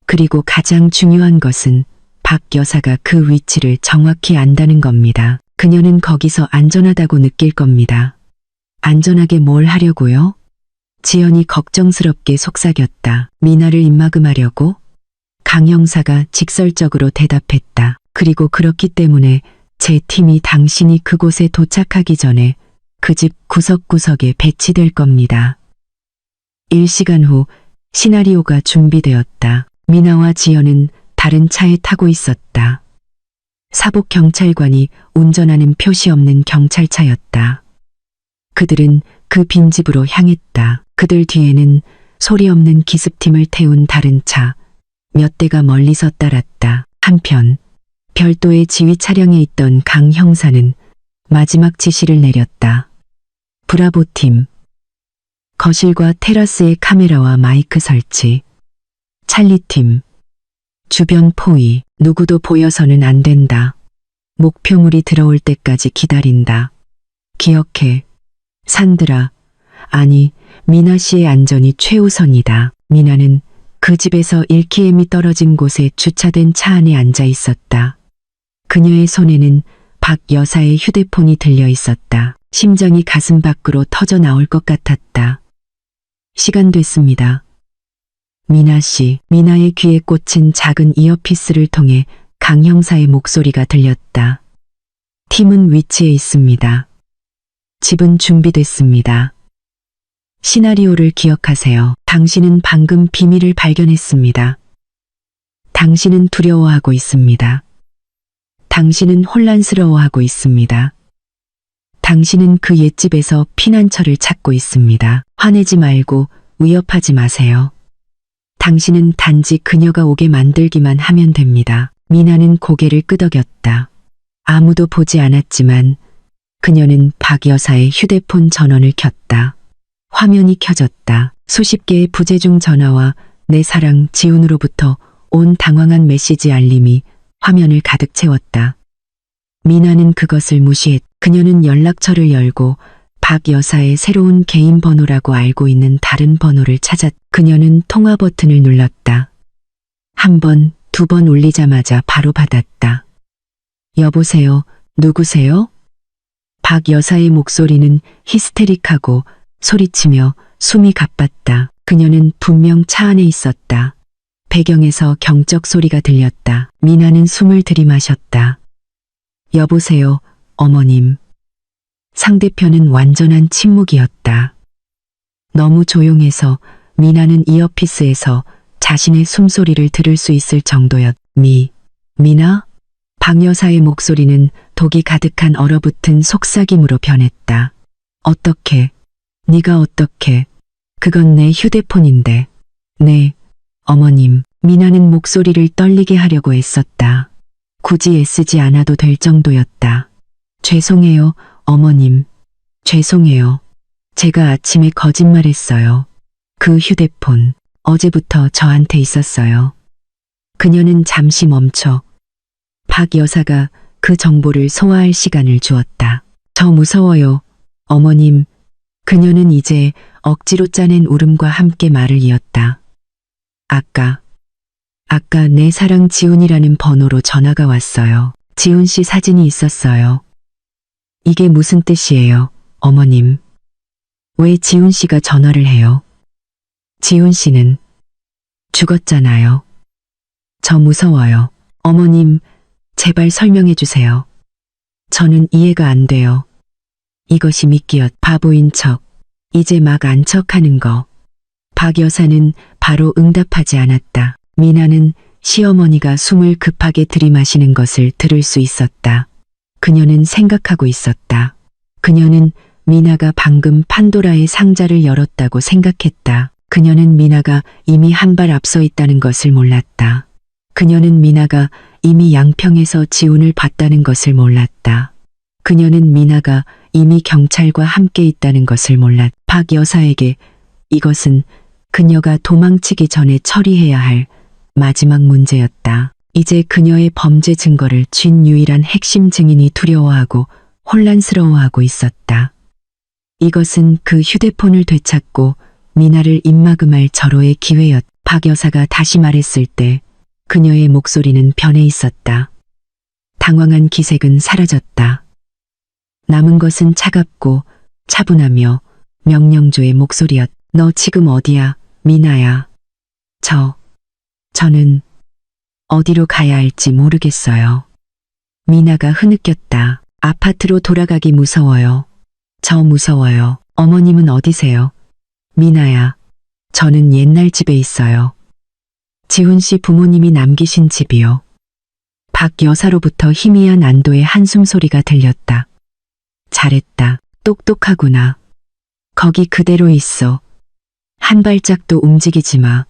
그리고 가장 중요한 것은 박 여사가 그 위치를 정확히 안다는 겁니다. 그녀는 거기서 안전하다고 느낄 겁니다. 안전하게 뭘 하려고요? 지연이 걱정스럽게 속삭였다. 미나를 입막음하려고? 강 형사가 직설적으로 대답했다. 그리고 그렇기 때문에 제 팀이 당신이 그곳에 도착하기 전에 그 집 구석구석에 배치될 겁니다. 1시간 후 시나리오가 준비되었다. 미나와 지연은 다른 차에 타고 있었다. 사복 경찰관이 운전하는 표시 없는 경찰차였다. 그들은 그 빈집으로 향했다. 그들 뒤에는 소리 없는 기습팀을 태운 다른 차, 몇 대가 멀리서 따랐다. 한편 별도의 지휘 차량에 있던 강 형사는 마지막 지시를 내렸다. 브라보 팀. 거실과 테라스에 카메라와 마이크 설치. 찰리 팀. 주변 포위. 누구도 보여서는 안 된다. 목표물이 들어올 때까지 기다린다. 기억해. 산드라. 아니, 미나 씨의 안전이 최우선이다. 미나는 그 집에서 1km이 떨어진 곳에 주차된 차 안에 앉아 있었다. 그녀의 손에는 박 여사의 휴대폰이 들려 있었다. 심장이 가슴 밖으로 터져 나올 것 같았다. 시간 됐습니다. 미나 씨, 미나의 귀에 꽂힌 작은 이어피스를 통해 강 형사의 목소리가 들렸다. 팀은 위치에 있습니다. 집은 준비됐습니다. 시나리오를 기억하세요. 당신은 방금 비밀을 발견했습니다. 당신은 두려워하고 있습니다. 당신은 혼란스러워하고 있습니다. 당신은 그 옛집에서 피난처를 찾고 있습니다. 화내지 말고 위협하지 마세요. 당신은 단지 그녀가 오게 만들기만 하면 됩니다. 미나는 고개를 끄덕였다. 아무도 보지 않았지만 그녀는 박 여사의 휴대폰 전원을 켰다. 화면이 켜졌다. 수십 개의 부재중 전화와 내 사랑 지훈으로부터 온 당황한 메시지 알림이 화면을 가득 채웠다. 미나는 그것을 무시했다. 그녀는 연락처를 열고 박 여사의 새로운 개인 번호라고 알고 있는 다른 번호를 찾았다. 그녀는 통화 버튼을 눌렀다. 한 번, 두 번 울리자마자 바로 받았다. 여보세요, 누구세요? 박 여사의 목소리는 히스테릭하고 소리치며 숨이 가빴다. 그녀는 분명 차 안에 있었다. 배경에서 경적 소리가 들렸다. 미나는 숨을 들이마셨다. 여보세요, 어머님. 상대편은 완전한 침묵이었다. 너무 조용해서 미나는 이어피스에서 자신의 숨소리를 들을 수 있을 정도였다. 미나? 박 여사의 목소리는 독이 가득한 얼어붙은 속삭임으로 변했다. 어떻게? 네가 어떻게? 그건 내 휴대폰인데. 네, 어머님. 미나는 목소리를 떨리게 하려고 애썼다. 굳이 애쓰지 않아도 될 정도였다. 죄송해요, 어머님. 죄송해요. 제가 아침에 거짓말했어요. 그 휴대폰, 어제부터 저한테 있었어요. 그녀는 잠시 멈춰 박 여사가 그 정보를 소화할 시간을 주었다. 저 무서워요, 어머님. 그녀는 이제 억지로 짜낸 울음과 함께 말을 이었다. 아까 내 사랑 지훈이라는 번호로 전화가 왔어요. 지훈 씨 사진이 있었어요. 이게 무슨 뜻이에요, 어머님? 왜 지훈 씨가 전화를 해요? 지훈 씨는 죽었잖아요. 저 무서워요. 어머님, 제발 설명해 주세요. 저는 이해가 안 돼요. 이것이 미끼였. 바보인 척, 이제 막 안 척하는 거. 박 여사는 바로 응답하지 않았다. 미나는 시어머니가 숨을 급하게 들이마시는 것을 들을 수 있었다. 그녀는 생각하고 있었다. 그녀는 미나가 방금 판도라의 상자를 열었다고 생각했다. 그녀는 미나가 이미 한 발 앞서 있다는 것을 몰랐다. 그녀는 미나가 이미 양평에서 지훈을 봤다는 것을 몰랐다. 그녀는 미나가 이미 경찰과 함께 있다는 것을 몰랐다. 박 여사에게 이것은 그녀가 도망치기 전에 처리해야 할 마지막 문제였다. 이제 그녀의 범죄 증거를 쥔 유일한 핵심 증인이 두려워하고 혼란스러워하고 있었다. 이것은 그 휴대폰을 되찾고 미나를 입막음할 절호의 기회였다. 박 여사가 다시 말했을 때 그녀의 목소리는 변해 있었다. 당황한 기색은 사라졌다. 남은 것은 차갑고 차분하며 명령조의 목소리였다. 너 지금 어디야, 미나야? 저는 어디로 가야 할지 모르겠어요. 미나가 흐느꼈다. 아파트로 돌아가기 무서워요. 저 무서워요. 어머님은 어디세요? 미나야, 저는 옛날 집에 있어요. 지훈 씨 부모님이 남기신 집이요. 박 여사로부터 희미한 안도의 한숨 소리가 들렸다. 잘했다. 똑똑하구나. 거기 그대로 있어. 한 발짝도 움직이지 마.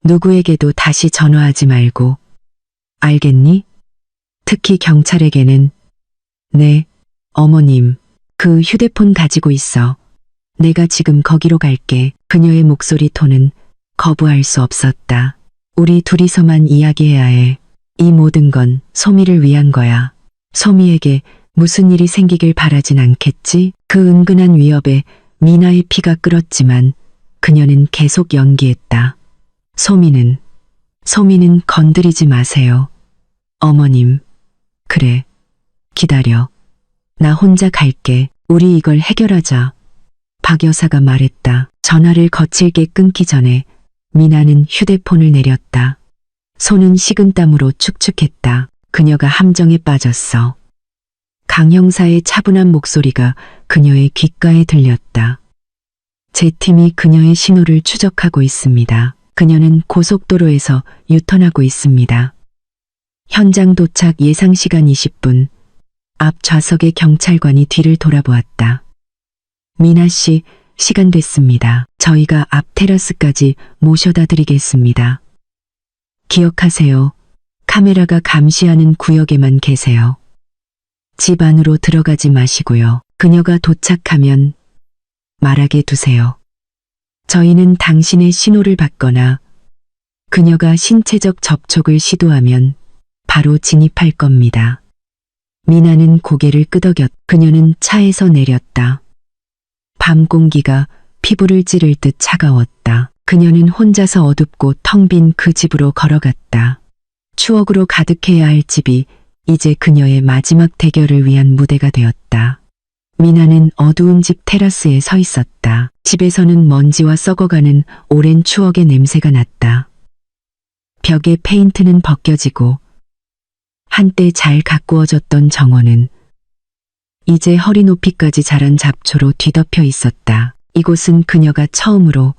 누구에게도 다시 전화하지 말고. 알겠니? 특히 경찰에게는. 네, 어머님. 그 휴대폰 가지고 있어. 내가 지금 거기로 갈게. 그녀의 목소리 톤은 거부할 수 없었다. 우리 둘이서만 이야기해야 해. 이 모든 건 소미를 위한 거야. 소미에게 무슨 일이 생기길 바라진 않겠지? 그 은근한 위협에 미나의 피가 끓었지만 그녀는 계속 연기했다. 소미는 건드리지 마세요. 어머님. 그래. 기다려. 나 혼자 갈게. 우리 이걸 해결하자. 박 여사가 말했다. 전화를 거칠게 끊기 전에 미나는 휴대폰을 내렸다. 손은 식은땀으로 축축했다. 그녀가 함정에 빠졌어. 강 형사의 차분한 목소리가 그녀의 귓가에 들렸다. 제 팀이 그녀의 신호를 추적하고 있습니다. 그녀는 고속도로에서 유턴하고 있습니다. 현장 도착 예상 시간 20분. 앞 좌석의 경찰관이 뒤를 돌아보았다. 미나 씨, 시간 됐습니다. 저희가 앞 테라스까지 모셔다 드리겠습니다. 기억하세요. 카메라가 감시하는 구역에만 계세요. 집 안으로 들어가지 마시고요. 그녀가 도착하면 말하게 두세요. 저희는 당신의 신호를 받거나 그녀가 신체적 접촉을 시도하면 바로 진입할 겁니다. 미나는 고개를 끄덕였. 그녀는 차에서 내렸다. 밤 공기가 피부를 찌를 듯 차가웠다. 그녀는 혼자서 어둡고 텅 빈 그 집으로 걸어갔다. 추억으로 가득해야 할 집이 이제 그녀의 마지막 대결을 위한 무대가 되었다. 미나는 어두운 집 테라스에 서 있었다. 집에서는 먼지와 썩어가는 오랜 추억의 냄새가 났다. 벽의 페인트는 벗겨지고 한때 잘 가꾸어졌던 정원은 이제 허리 높이까지 자란 잡초로 뒤덮여 있었다. 이곳은 그녀가 처음으로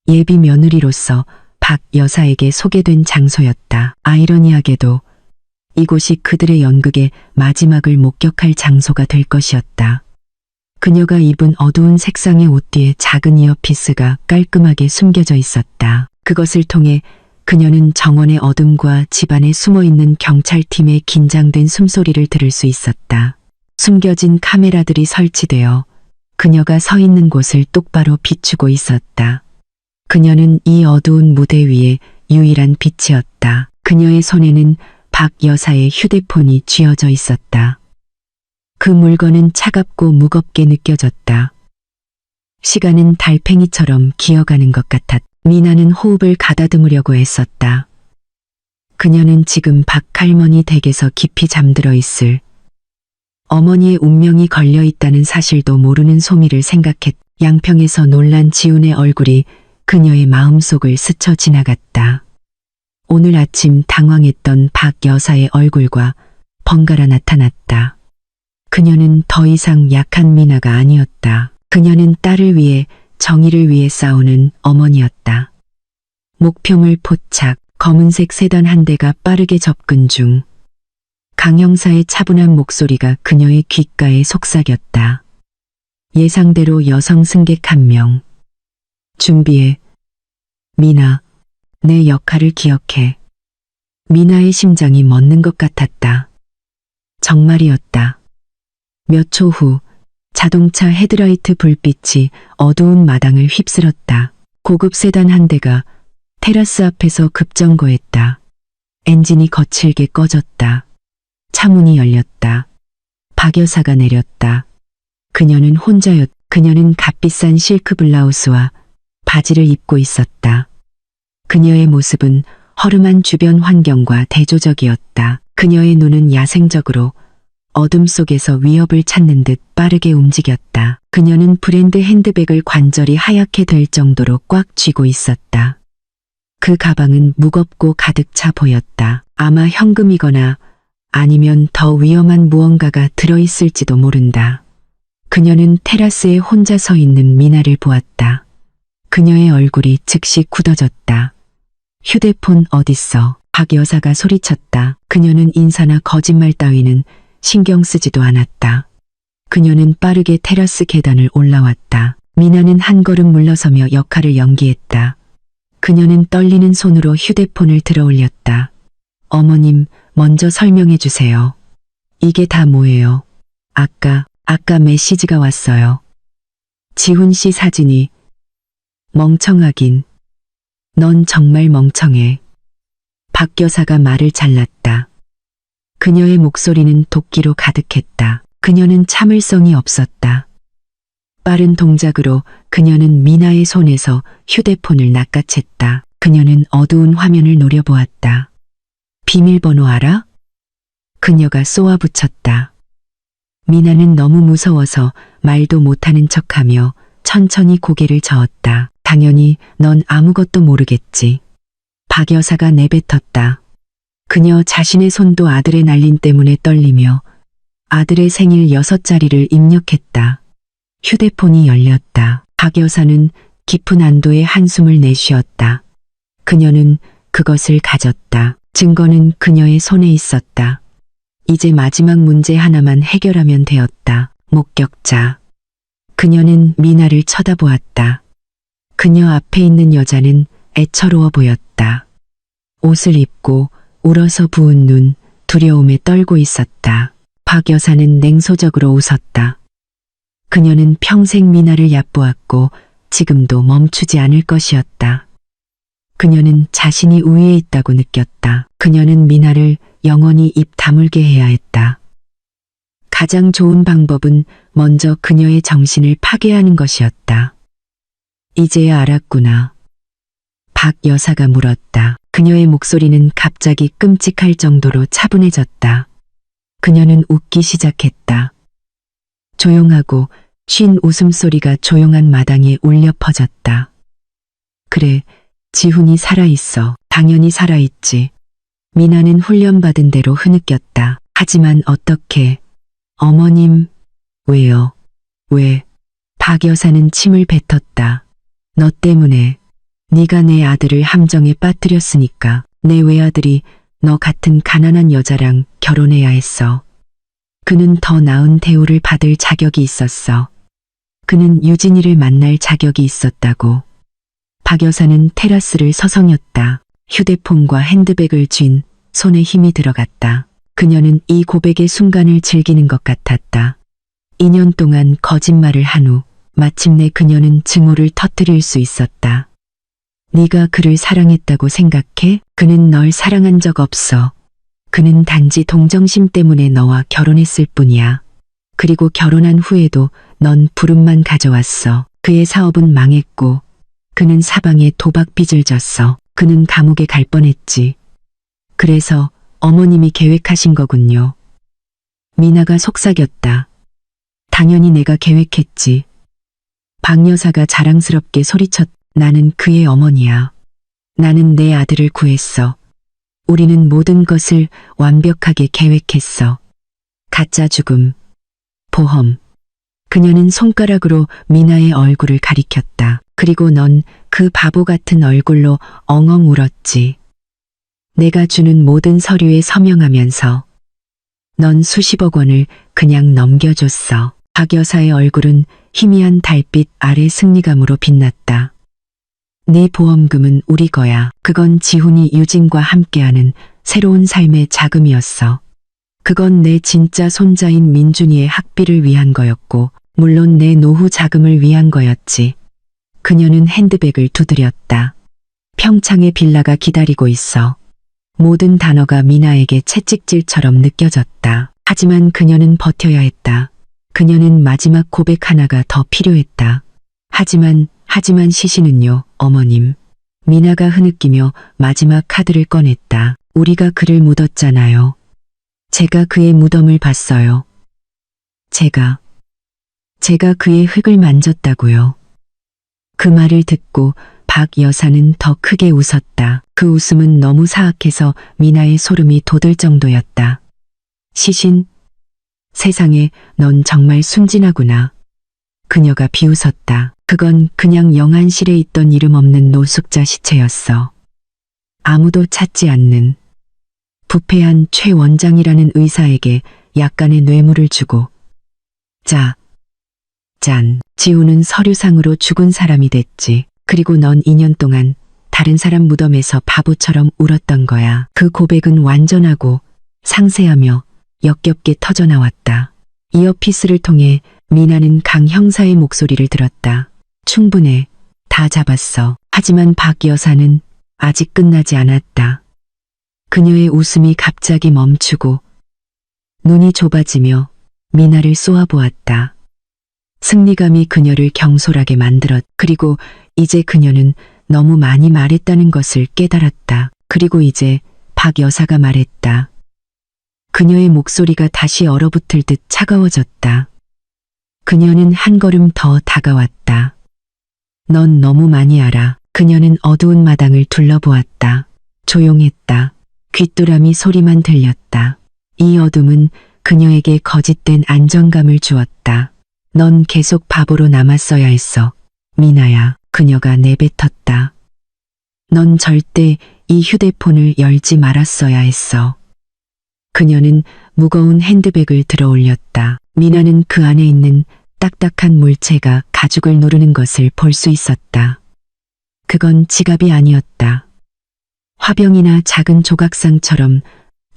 예비 며느리로서 박 여사에게 소개된 장소였다. 아이러니하게도 이곳이 그들의 연극의 마지막을 목격할 장소가 될 것이었다. 그녀가 입은 어두운 색상의 옷 뒤에 작은 이어피스가 깔끔하게 숨겨져 있었다. 그것을 통해 그녀는 정원의 어둠과 집안에 숨어있는 경찰팀의 긴장된 숨소리를 들을 수 있었다. 숨겨진 카메라들이 설치되어 그녀가 서 있는 곳을 똑바로 비추고 있었다. 그녀는 이 어두운 무대 위에 유일한 빛이었다. 그녀의 손에는 박 여사의 휴대폰이 쥐어져 있었다. 그 물건은 차갑고 무겁게 느껴졌다. 시간은 달팽이처럼 기어가는 것 같았다. 미나는 호흡을 가다듬으려고 애썼다. 그녀는 지금 박 할머니 댁에서 깊이 잠들어 있을 어머니의 운명이 걸려 있다는 사실도 모르는 소미를 생각했. 양평에서 놀란 지훈의 얼굴이 그녀의 마음속을 스쳐 지나갔다. 오늘 아침 당황했던 박 여사의 얼굴과 번갈아 나타났다. 그녀는 더 이상 약한 미나가 아니었다. 그녀는 딸을 위해 정의를 위해 싸우는 어머니였다. 목표물 포착, 검은색 세단 한 대가 빠르게 접근 중 강 형사의 차분한 목소리가 그녀의 귓가에 속삭였다. 예상대로 여성 승객 1명. 준비해. 미나, 내 역할을 기억해. 미나의 심장이 멎는 것 같았다. 정말이었다. 몇 초 후 자동차 헤드라이트 불빛이 어두운 마당을 휩쓸었다. 고급 세단 한 대가 테라스 앞에서 급정거했다. 엔진이 거칠게 꺼졌다. 차문이 열렸다. 박 여사가 내렸다. 그녀는 혼자였다. 그녀는 값비싼 실크 블라우스와 바지를 입고 있었다. 그녀의 모습은 허름한 주변 환경과 대조적이었다. 그녀의 눈은 야생적으로 어둠 속에서 위협을 찾는 듯 빠르게 움직였다. 그녀는 브랜드 핸드백을 관절이 하얗게 될 정도로 꽉 쥐고 있었다. 그 가방은 무겁고 가득 차 보였다. 아마 현금이거나 아니면 더 위험한 무언가가 들어있을지도 모른다. 그녀는 테라스에 혼자 서 있는 미나를 보았다. 그녀의 얼굴이 즉시 굳어졌다. 휴대폰 어딨어? 박 여사가 소리쳤다. 그녀는 인사나 거짓말 따위는 신경 쓰지도 않았다. 그녀는 빠르게 테라스 계단을 올라왔다. 미나는 한 걸음 물러서며 역할을 연기했다. 그녀는 떨리는 손으로 휴대폰을 들어 올렸다. 어머님, 먼저 설명해 주세요. 이게 다 뭐예요? 아까 메시지가 왔어요. 지훈 씨 사진이. 멍청하긴. 넌 정말 멍청해. 박 여사가 말을 잘랐다. 그녀의 목소리는 도끼로 가득했다. 그녀는 참을성이 없었다. 빠른 동작으로 그녀는 미나의 손에서 휴대폰을 낚아챘다. 그녀는 어두운 화면을 노려보았다. 비밀번호 알아? 그녀가 쏘아붙였다. 미나는 너무 무서워서 말도 못하는 척하며 천천히 고개를 저었다. 당연히 넌 아무것도 모르겠지. 박 여사가 내뱉었다. 그녀 자신의 손도 아들의 날림 때문에 떨리며 아들의 생일 6자리를 입력했다. 휴대폰이 열렸다. 박 여사는 깊은 안도의 한숨을 내쉬었다. 그녀는 그것을 가졌다. 증거는 그녀의 손에 있었다. 이제 마지막 문제 하나만 해결하면 되었다. 목격자. 그녀는 미나를 쳐다보았다. 그녀 앞에 있는 여자는 애처로워 보였다. 옷을 입고 울어서 부은 눈, 두려움에 떨고 있었다. 박 여사는 냉소적으로 웃었다. 그녀는 평생 미나를 얕보았고 지금도 멈추지 않을 것이었다. 그녀는 자신이 우위에 있다고 느꼈다. 그녀는 미나를 영원히 입 다물게 해야 했다. 가장 좋은 방법은 먼저 그녀의 정신을 파괴하는 것이었다. 이제야 알았구나. 박 여사가 물었다. 그녀의 목소리는 갑자기 끔찍할 정도로 차분해졌다. 그녀는 웃기 시작했다. 조용하고 쉰 웃음소리가 조용한 마당에 울려 퍼졌다. 그래, 지훈이 살아있어. 당연히 살아있지. 미나는 훈련받은 대로 흐느꼈다. 하지만 어떻게? 어머님, 왜요? 왜? 박 여사는 침을 뱉었다. 너 때문에. 네가 내 아들을 함정에 빠뜨렸으니까. 내 외아들이 너 같은 가난한 여자랑 결혼해야 했어. 그는 더 나은 대우를 받을 자격이 있었어. 그는 유진이를 만날 자격이 있었다고. 박 여사는 테라스를 서성였다. 휴대폰과 핸드백을 쥔 손에 힘이 들어갔다. 그녀는 이 고백의 순간을 즐기는 것 같았다. 2년 동안 거짓말을 한 후 마침내 그녀는 증오를 터뜨릴 수 있었다. 네가 그를 사랑했다고 생각해? 그는 널 사랑한 적 없어. 그는 단지 동정심 때문에 너와 결혼했을 뿐이야. 그리고 결혼한 후에도 넌 부름만 가져왔어. 그의 사업은 망했고 그는 사방에 도박 빚을 졌어. 그는 감옥에 갈 뻔했지. 그래서 어머님이 계획하신 거군요. 미나가 속삭였다. 당연히 내가 계획했지. 박 여사가 자랑스럽게 소리쳤. 나는 그의 어머니야. 나는 내 아들을 구했어. 우리는 모든 것을 완벽하게 계획했어. 가짜 죽음, 보험. 그녀는 손가락으로 미나의 얼굴을 가리켰다. 그리고 넌 그 바보 같은 얼굴로 엉엉 울었지. 내가 주는 모든 서류에 서명하면서 넌 수십억 원을 그냥 넘겨줬어. 박 여사의 얼굴은 희미한 달빛 아래 승리감으로 빛났다. 네 보험금은 우리 거야. 그건 지훈이 유진과 함께하는 새로운 삶의 자금이었어. 그건 내 진짜 손자인 민준이의 학비를 위한 거였고, 물론 내 노후 자금을 위한 거였지. 그녀는 핸드백을 두드렸다. 평창의 빌라가 기다리고 있어. 모든 단어가 미나에게 채찍질처럼 느껴졌다. 하지만 그녀는 버텨야 했다. 그녀는 마지막 고백 하나가 더 필요했다. 하지만 시신은요, 어머님. 미나가 흐느끼며 마지막 카드를 꺼냈다. 우리가 그를 묻었잖아요. 제가 그의 무덤을 봤어요. 제가 그의 흙을 만졌다고요. 그 말을 듣고 박 여사는 더 크게 웃었다. 그 웃음은 너무 사악해서 미나의 소름이 돋을 정도였다. 시신? 세상에, 넌 정말 순진하구나. 그녀가 비웃었다. 그건 그냥 영안실에 있던 이름 없는 노숙자 시체였어. 아무도 찾지 않는. 부패한 최 원장이라는 의사에게 약간의 뇌물을 주고. 짠. 지훈은 서류상으로 죽은 사람이 됐지. 그리고 넌 2년 동안 다른 사람 무덤에서 바보처럼 울었던 거야. 그 고백은 완전하고 상세하며 역겹게 터져나왔다. 이어피스를 통해 미나는 강 형사의 목소리를 들었다. 충분해. 다 잡았어. 하지만 박 여사는 아직 끝나지 않았다. 그녀의 웃음이 갑자기 멈추고 눈이 좁아지며 미나를 쏘아보았다. 승리감이 그녀를 경솔하게 만들었. 그리고 이제 그녀는 너무 많이 말했다는 것을 깨달았다. 그리고 이제 박 여사가 말했다. 그녀의 목소리가 다시 얼어붙을 듯 차가워졌다. 그녀는 한 걸음 더 다가왔다. 넌 너무 많이 알아. 그녀는 어두운 마당을 둘러보았다. 조용했다. 귓도람이 소리만 들렸다. 이 어둠은 그녀에게 거짓된 안정감을 주었다. 넌 계속 바보로 남았어야 했어. 미나야. 그녀가 내뱉었다. 넌 절대 이 휴대폰을 열지 말았어야 했어. 그녀는 무거운 핸드백을 들어 올렸다. 미나는 그 안에 있는 딱딱한 물체가 가죽을 누르는 것을 볼 수 있었다. 그건 지갑이 아니었다. 화병이나 작은 조각상처럼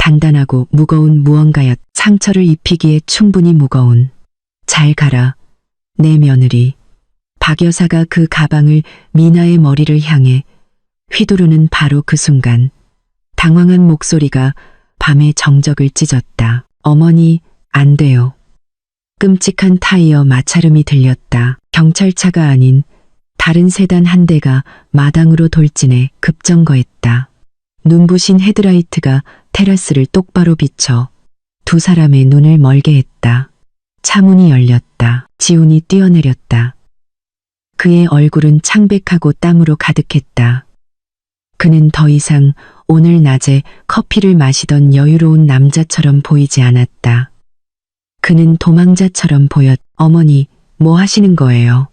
단단하고 무거운 무언가였. 상처를 입히기에 충분히 무거운. 잘 가라, 내 며느리. 박 여사가 그 가방을 미나의 머리를 향해 휘두르는 바로 그 순간 당황한 목소리가 밤의 정적을 찢었다. 어머니, 안 돼요. 끔찍한 타이어 마찰음이 들렸다. 경찰차가 아닌 다른 세단 한 대가 마당으로 돌진해 급정거했다. 눈부신 헤드라이트가 테라스를 똑바로 비춰 두 사람의 눈을 멀게 했다. 차문이 열렸다. 지훈이 뛰어내렸다. 그의 얼굴은 창백하고 땀으로 가득했다. 그는 더 이상 오늘 낮에 커피를 마시던 여유로운 남자처럼 보이지 않았다. 그는 도망자처럼 보였. 어머니, 뭐 하시는 거예요?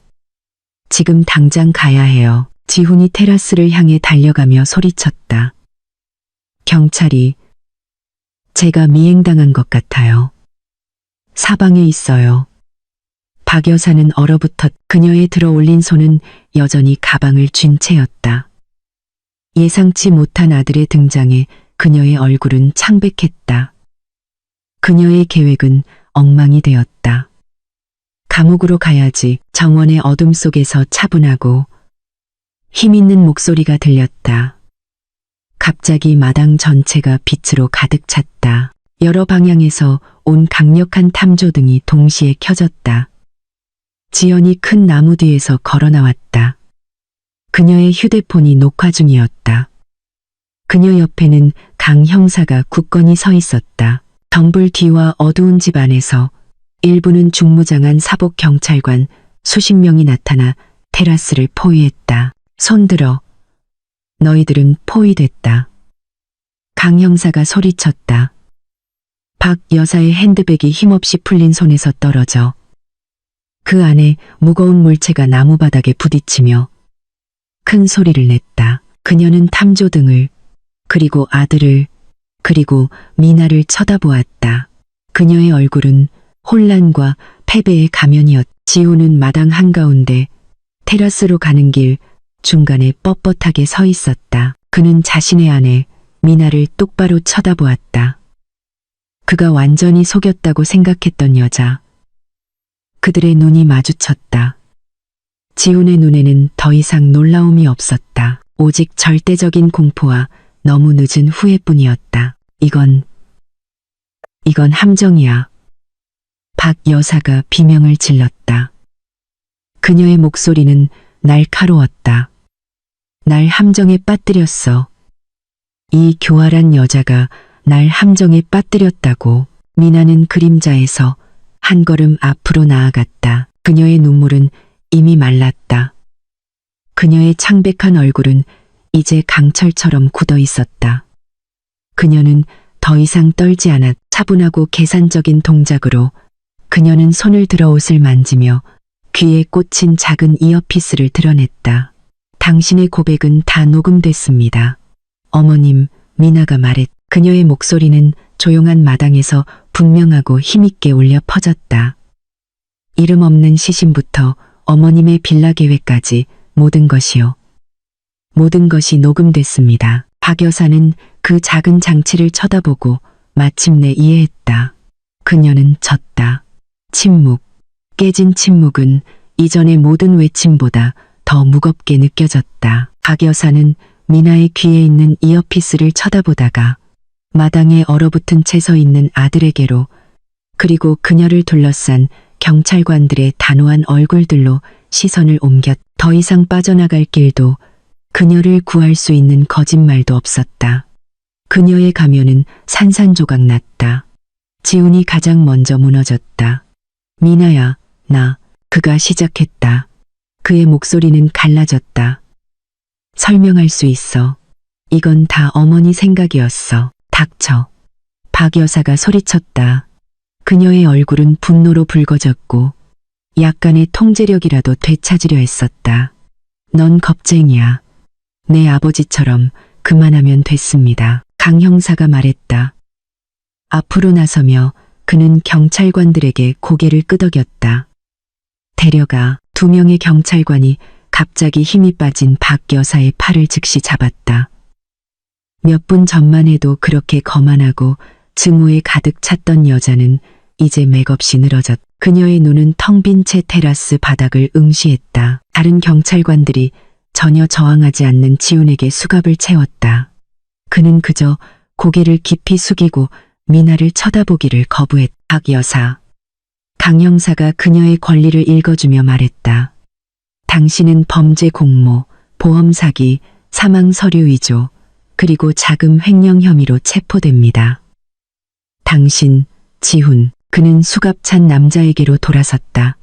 지금 당장 가야 해요. 지훈이 테라스를 향해 달려가며 소리쳤다. 경찰이 제가 미행당한 것 같아요. 사방에 있어요. 박 여사는 얼어붙었. 그녀의 들어올린 손은 여전히 가방을 쥔 채였다. 예상치 못한 아들의 등장에 그녀의 얼굴은 창백했다. 그녀의 계획은 엉망이 되었다. 감옥으로 가야지. 정원의 어둠 속에서 차분하고 힘있는 목소리가 들렸다. 갑자기 마당 전체가 빛으로 가득 찼다. 여러 방향에서 온 강력한 탐조등이 동시에 켜졌다. 지연이 큰 나무 뒤에서 걸어 나왔다. 그녀의 휴대폰이 녹화 중이었다. 그녀 옆에는 강 형사가 굳건히 서 있었다. 덩불 뒤와 어두운 집 안에서 일부는 중무장한 사복 경찰관 수십 명이 나타나 테라스를 포위했다. 손들어. 너희들은 포위됐다. 강 형사가 소리쳤다. 박 여사의 핸드백이 힘없이 풀린 손에서 떨어져 그 안에 무거운 물체가 나무바닥에 부딪히며 큰 소리를 냈다. 그녀는 탐조등을, 그리고 아들을, 그리고 미나를 쳐다보았다. 그녀의 얼굴은 혼란과 패배의 가면이었. 지우는 마당 한가운데 테라스로 가는 길 중간에 뻣뻣하게 서 있었다. 그는 자신의 아내 미나를 똑바로 쳐다보았다. 그가 완전히 속였다고 생각했던 여자. 그들의 눈이 마주쳤다. 지훈의 눈에는 더 이상 놀라움이 없었다. 오직 절대적인 공포와 너무 늦은 후회뿐이었다. 이건 함정이야. 박 여사가 비명을 질렀다. 그녀의 목소리는 날카로웠다. 날 함정에 빠뜨렸어. 이 교활한 여자가 날 함정에 빠뜨렸다고. 미나는 그림자에서 한 걸음 앞으로 나아갔다. 그녀의 눈물은 이미 말랐다. 그녀의 창백한 얼굴은 이제 강철처럼 굳어 있었다. 그녀는 더 이상 떨지 않았. 차분하고 계산적인 동작으로 그녀는 손을 들어 옷을 만지며 귀에 꽂힌 작은 이어피스를 드러냈다. 당신의 고백은 다 녹음됐습니다. 어머님, 미나가 말했. 그녀의 목소리는 조용한 마당에서 분명하고 힘있게 울려 퍼졌다. 이름 없는 시신부터 어머님의 빌라 계획까지 모든 것이요. 모든 것이 녹음됐습니다. 박 여사는 그 작은 장치를 쳐다보고 마침내 이해했다. 그녀는 졌다. 침묵. 깨진 침묵은 이전의 모든 외침보다 더 무겁게 느껴졌다. 박 여사는 미나의 귀에 있는 이어피스를 쳐다보다가 마당에 얼어붙은 채 서 있는 아들에게로, 그리고 그녀를 둘러싼 경찰관들의 단호한 얼굴들로 시선을 옮겼. 더 이상 빠져나갈 길도 그녀를 구할 수 있는 거짓말도 없었다. 그녀의 가면은 산산조각 났다. 지훈이 가장 먼저 무너졌다. 미나야, 그가 시작했다. 그의 목소리는 갈라졌다. 설명할 수 있어. 이건 다 어머니 생각이었어. 닥쳐. 박 여사가 소리쳤다. 그녀의 얼굴은 분노로 붉어졌고 약간의 통제력이라도 되찾으려 했었다. 넌 겁쟁이야. 내 아버지처럼 그만하면 됐습니다. 강 형사가 말했다. 앞으로 나서며 그는 경찰관들에게 고개를 끄덕였다. 데려가. 2명의 경찰관이 갑자기 힘이 빠진 박 여사의 팔을 즉시 잡았다. 몇 분 전만 해도 그렇게 거만하고 증오에 가득 찼던 여자는 이제 맥없이 늘어졌. 그녀의 눈은 텅 빈 채 테라스 바닥을 응시했다. 다른 경찰관들이 전혀 저항하지 않는 지훈에게 수갑을 채웠다. 그는 그저 고개를 깊이 숙이고 미나를 쳐다보기를 거부했다. 박 여사. 강 형사가 그녀의 권리를 읽어주며 말했다. 당신은 범죄 공모, 보험 사기, 사망 서류 위조, 그리고 자금 횡령 혐의로 체포됩니다. 당신, 지훈. 그는 수갑 찬 남자에게로 돌아섰다.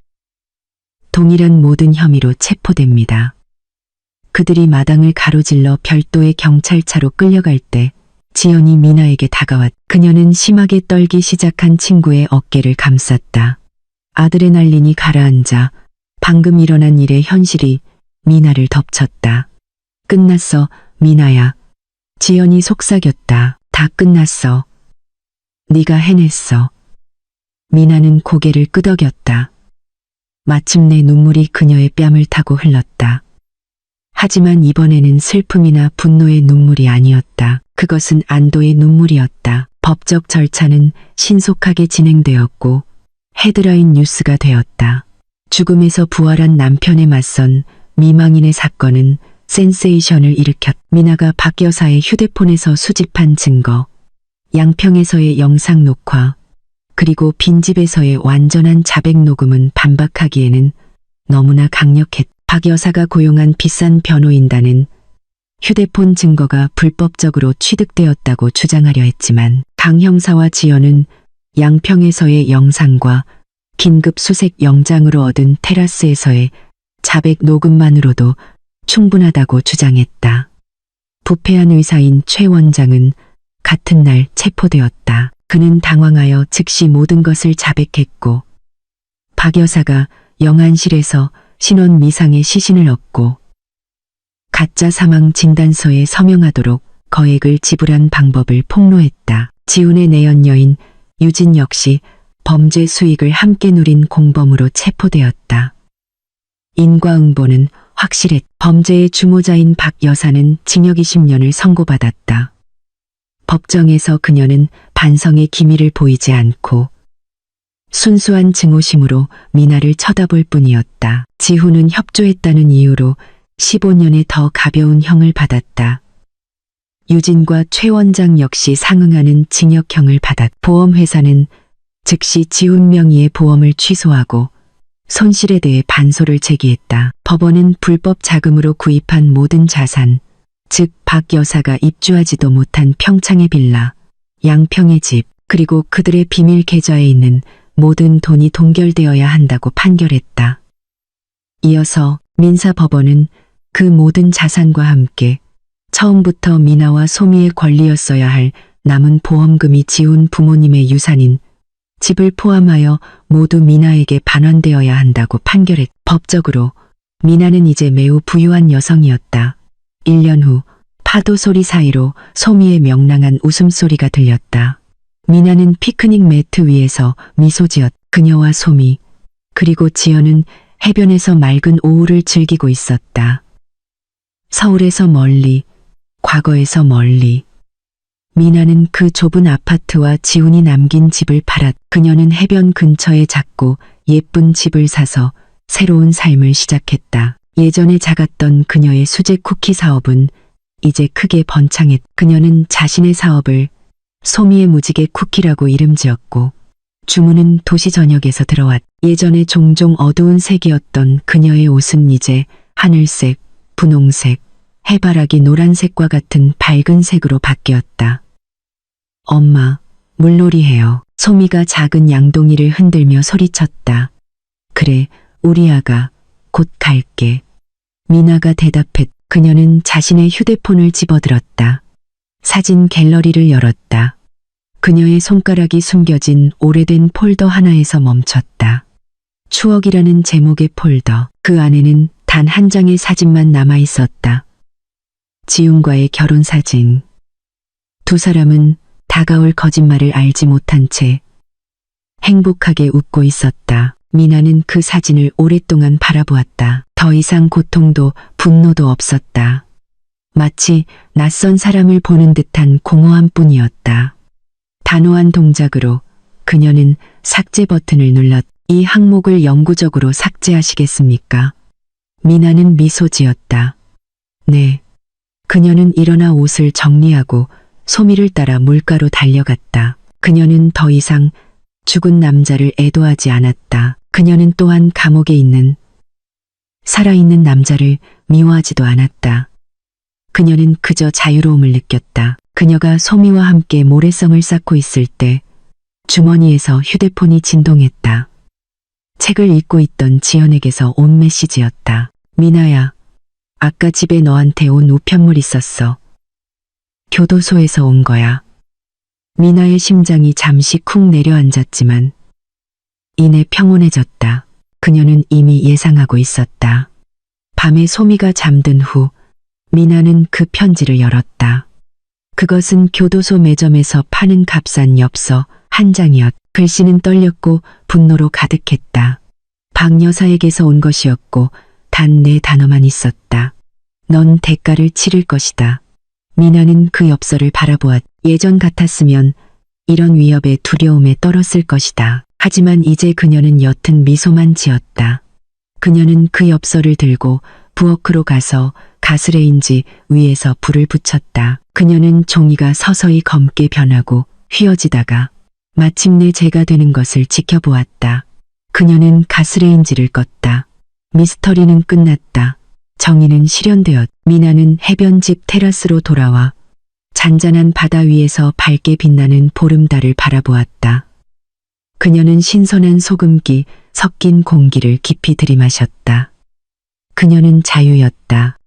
동일한 모든 혐의로 체포됩니다. 그들이 마당을 가로질러 별도의 경찰차로 끌려갈 때 지연이 미나에게 다가왔. 그녀는 심하게 떨기 시작한 친구의 어깨를 감쌌다. 아드레날린이 가라앉아 방금 일어난 일의 현실이 미나를 덮쳤다. 끝났어, 미나야. 지연이 속삭였다. 다 끝났어. 네가 해냈어. 미나는 고개를 끄덕였다. 마침내 눈물이 그녀의 뺨을 타고 흘렀다. 하지만 이번에는 슬픔이나 분노의 눈물이 아니었다. 그것은 안도의 눈물이었다. 법적 절차는 신속하게 진행되었고 헤드라인 뉴스가 되었다. 죽음에서 부활한 남편에 맞선 미망인의 사건은 센세이션을 일으켰다. 미나가 박 여사의 휴대폰에서 수집한 증거, 양평에서의 영상 녹화, 그리고 빈집에서의 완전한 자백 녹음은 반박하기에는 너무나 강력했다. 박 여사가 고용한 비싼 변호인단은 휴대폰 증거가 불법적으로 취득되었다고 주장하려 했지만 강 형사와 지연은 양평에서의 영상과 긴급 수색 영장으로 얻은 테라스에서의 자백 녹음만으로도 충분하다고 주장했다. 부패한 의사인 최 원장은 같은 날 체포되었다. 그는 당황하여 즉시 모든 것을 자백했고 박 여사가 영안실에서 신원 미상의 시신을 얻고 가짜 사망 진단서에 서명하도록 거액을 지불한 방법을 폭로했다. 지훈의 내연녀인 유진 역시 범죄 수익을 함께 누린 공범으로 체포되었다. 인과응보는 확실했다. 범죄의 주모자인 박 여사는 징역 20년을 선고받았다. 법정에서 그녀는 반성의 기미를 보이지 않고 순수한 증오심으로 미나를 쳐다볼 뿐이었다. 지훈은 협조했다는 이유로 15년의 더 가벼운 형을 받았다. 유진과 최 원장 역시 상응하는 징역형을 받았다. 보험회사는 즉시 지훈 명의의 보험을 취소하고 손실에 대해 반소를 제기했다. 법원은 불법 자금으로 구입한 모든 자산, 즉 박 여사가 입주하지도 못한 평창의 빌라, 양평의 집, 그리고 그들의 비밀 계좌에 있는 모든 돈이 동결되어야 한다고 판결했다. 이어서 민사법원은 그 모든 자산과 함께 처음부터 미나와 소미의 권리였어야 할 남은 보험금이 지훈 부모님의 유산인 집을 포함하여 모두 미나에게 반환되어야 한다고 판결했다. 법적으로 미나는 이제 매우 부유한 여성이었다. 1년 후 파도 소리 사이로 소미의 명랑한 웃음소리가 들렸다. 미나는 피크닉 매트 위에서 미소 지었다. 그녀와 소미, 그리고 지연은 해변에서 맑은 오후를 즐기고 있었다. 서울에서 멀리, 과거에서 멀리. 미나는 그 좁은 아파트와 지훈이 남긴 집을 팔았다. 그녀는 해변 근처에 작고 예쁜 집을 사서 새로운 삶을 시작했다. 예전에 작았던 그녀의 수제 쿠키 사업은 이제 크게 번창했다. 그녀는 자신의 사업을 소미의 무지개 쿠키라고 이름 지었고 주문은 도시 전역에서 들어왔다. 예전에 종종 어두운 색이었던 그녀의 옷은 이제 하늘색, 분홍색, 해바라기 노란색과 같은 밝은 색으로 바뀌었다. 엄마, 물놀이해요. 소미가 작은 양동이를 흔들며 소리쳤다. 그래, 우리 아가, 곧 갈게. 미나가 대답했다. 그녀는 자신의 휴대폰을 집어들었다. 사진 갤러리를 열었다. 그녀의 손가락이 숨겨진 오래된 폴더 하나에서 멈췄다. 추억이라는 제목의 폴더. 그 안에는 단 한 장의 사진만 남아 있었다. 지훈과의 결혼 사진. 두 사람은 다가올 거짓말을 알지 못한 채 행복하게 웃고 있었다. 미나는 그 사진을 오랫동안 바라보았다. 더 이상 고통도 분노도 없었다. 마치 낯선 사람을 보는 듯한 공허함 뿐이었다. 단호한 동작으로 그녀는 삭제 버튼을 눌렀. 이 항목을 영구적으로 삭제하시겠습니까? 미나는 미소 지었다. 네. 그녀는 일어나 옷을 정리하고 소미를 따라 물가로 달려갔다. 그녀는 더 이상 죽은 남자를 애도하지 않았다. 그녀는 또한 감옥에 있는 살아있는 남자를 미워하지도 않았다. 그녀는 그저 자유로움을 느꼈다. 그녀가 소미와 함께 모래성을 쌓고 있을 때 주머니에서 휴대폰이 진동했다. 책을 읽고 있던 지연에게서 온 메시지였다. 미나야, 아까 집에 너한테 온 우편물 있었어. 교도소에서 온 거야. 미나의 심장이 잠시 쿵 내려앉았지만 이내 평온해졌다. 그녀는 이미 예상하고 있었다. 밤에 소미가 잠든 후 미나는 그 편지를 열었다. 그것은 교도소 매점에서 파는 값싼 엽서 한 장이었다. 글씨는 떨렸고 분노로 가득했다. 박 여사에게서 온 것이었고 단 4단어만 있었다. 넌 대가를 치를 것이다. 미나는 그 엽서를 바라보았. 예전 같았으면 이런 위협에 두려움에 떨었을 것이다. 하지만 이제 그녀는 옅은 미소만 지었다. 그녀는 그 엽서를 들고 부엌으로 가서 가스레인지 위에서 불을 붙였다. 그녀는 종이가 서서히 검게 변하고 휘어지다가 마침내 재가 되는 것을 지켜보았다. 그녀는 가스레인지를 껐다. 미스터리는 끝났다. 정의는 실현되었다. 미나는 해변집 테라스로 돌아와 잔잔한 바다 위에서 밝게 빛나는 보름달을 바라보았다. 그녀는 신선한 소금기 섞인 공기를 깊이 들이마셨다. 그녀는 자유였다.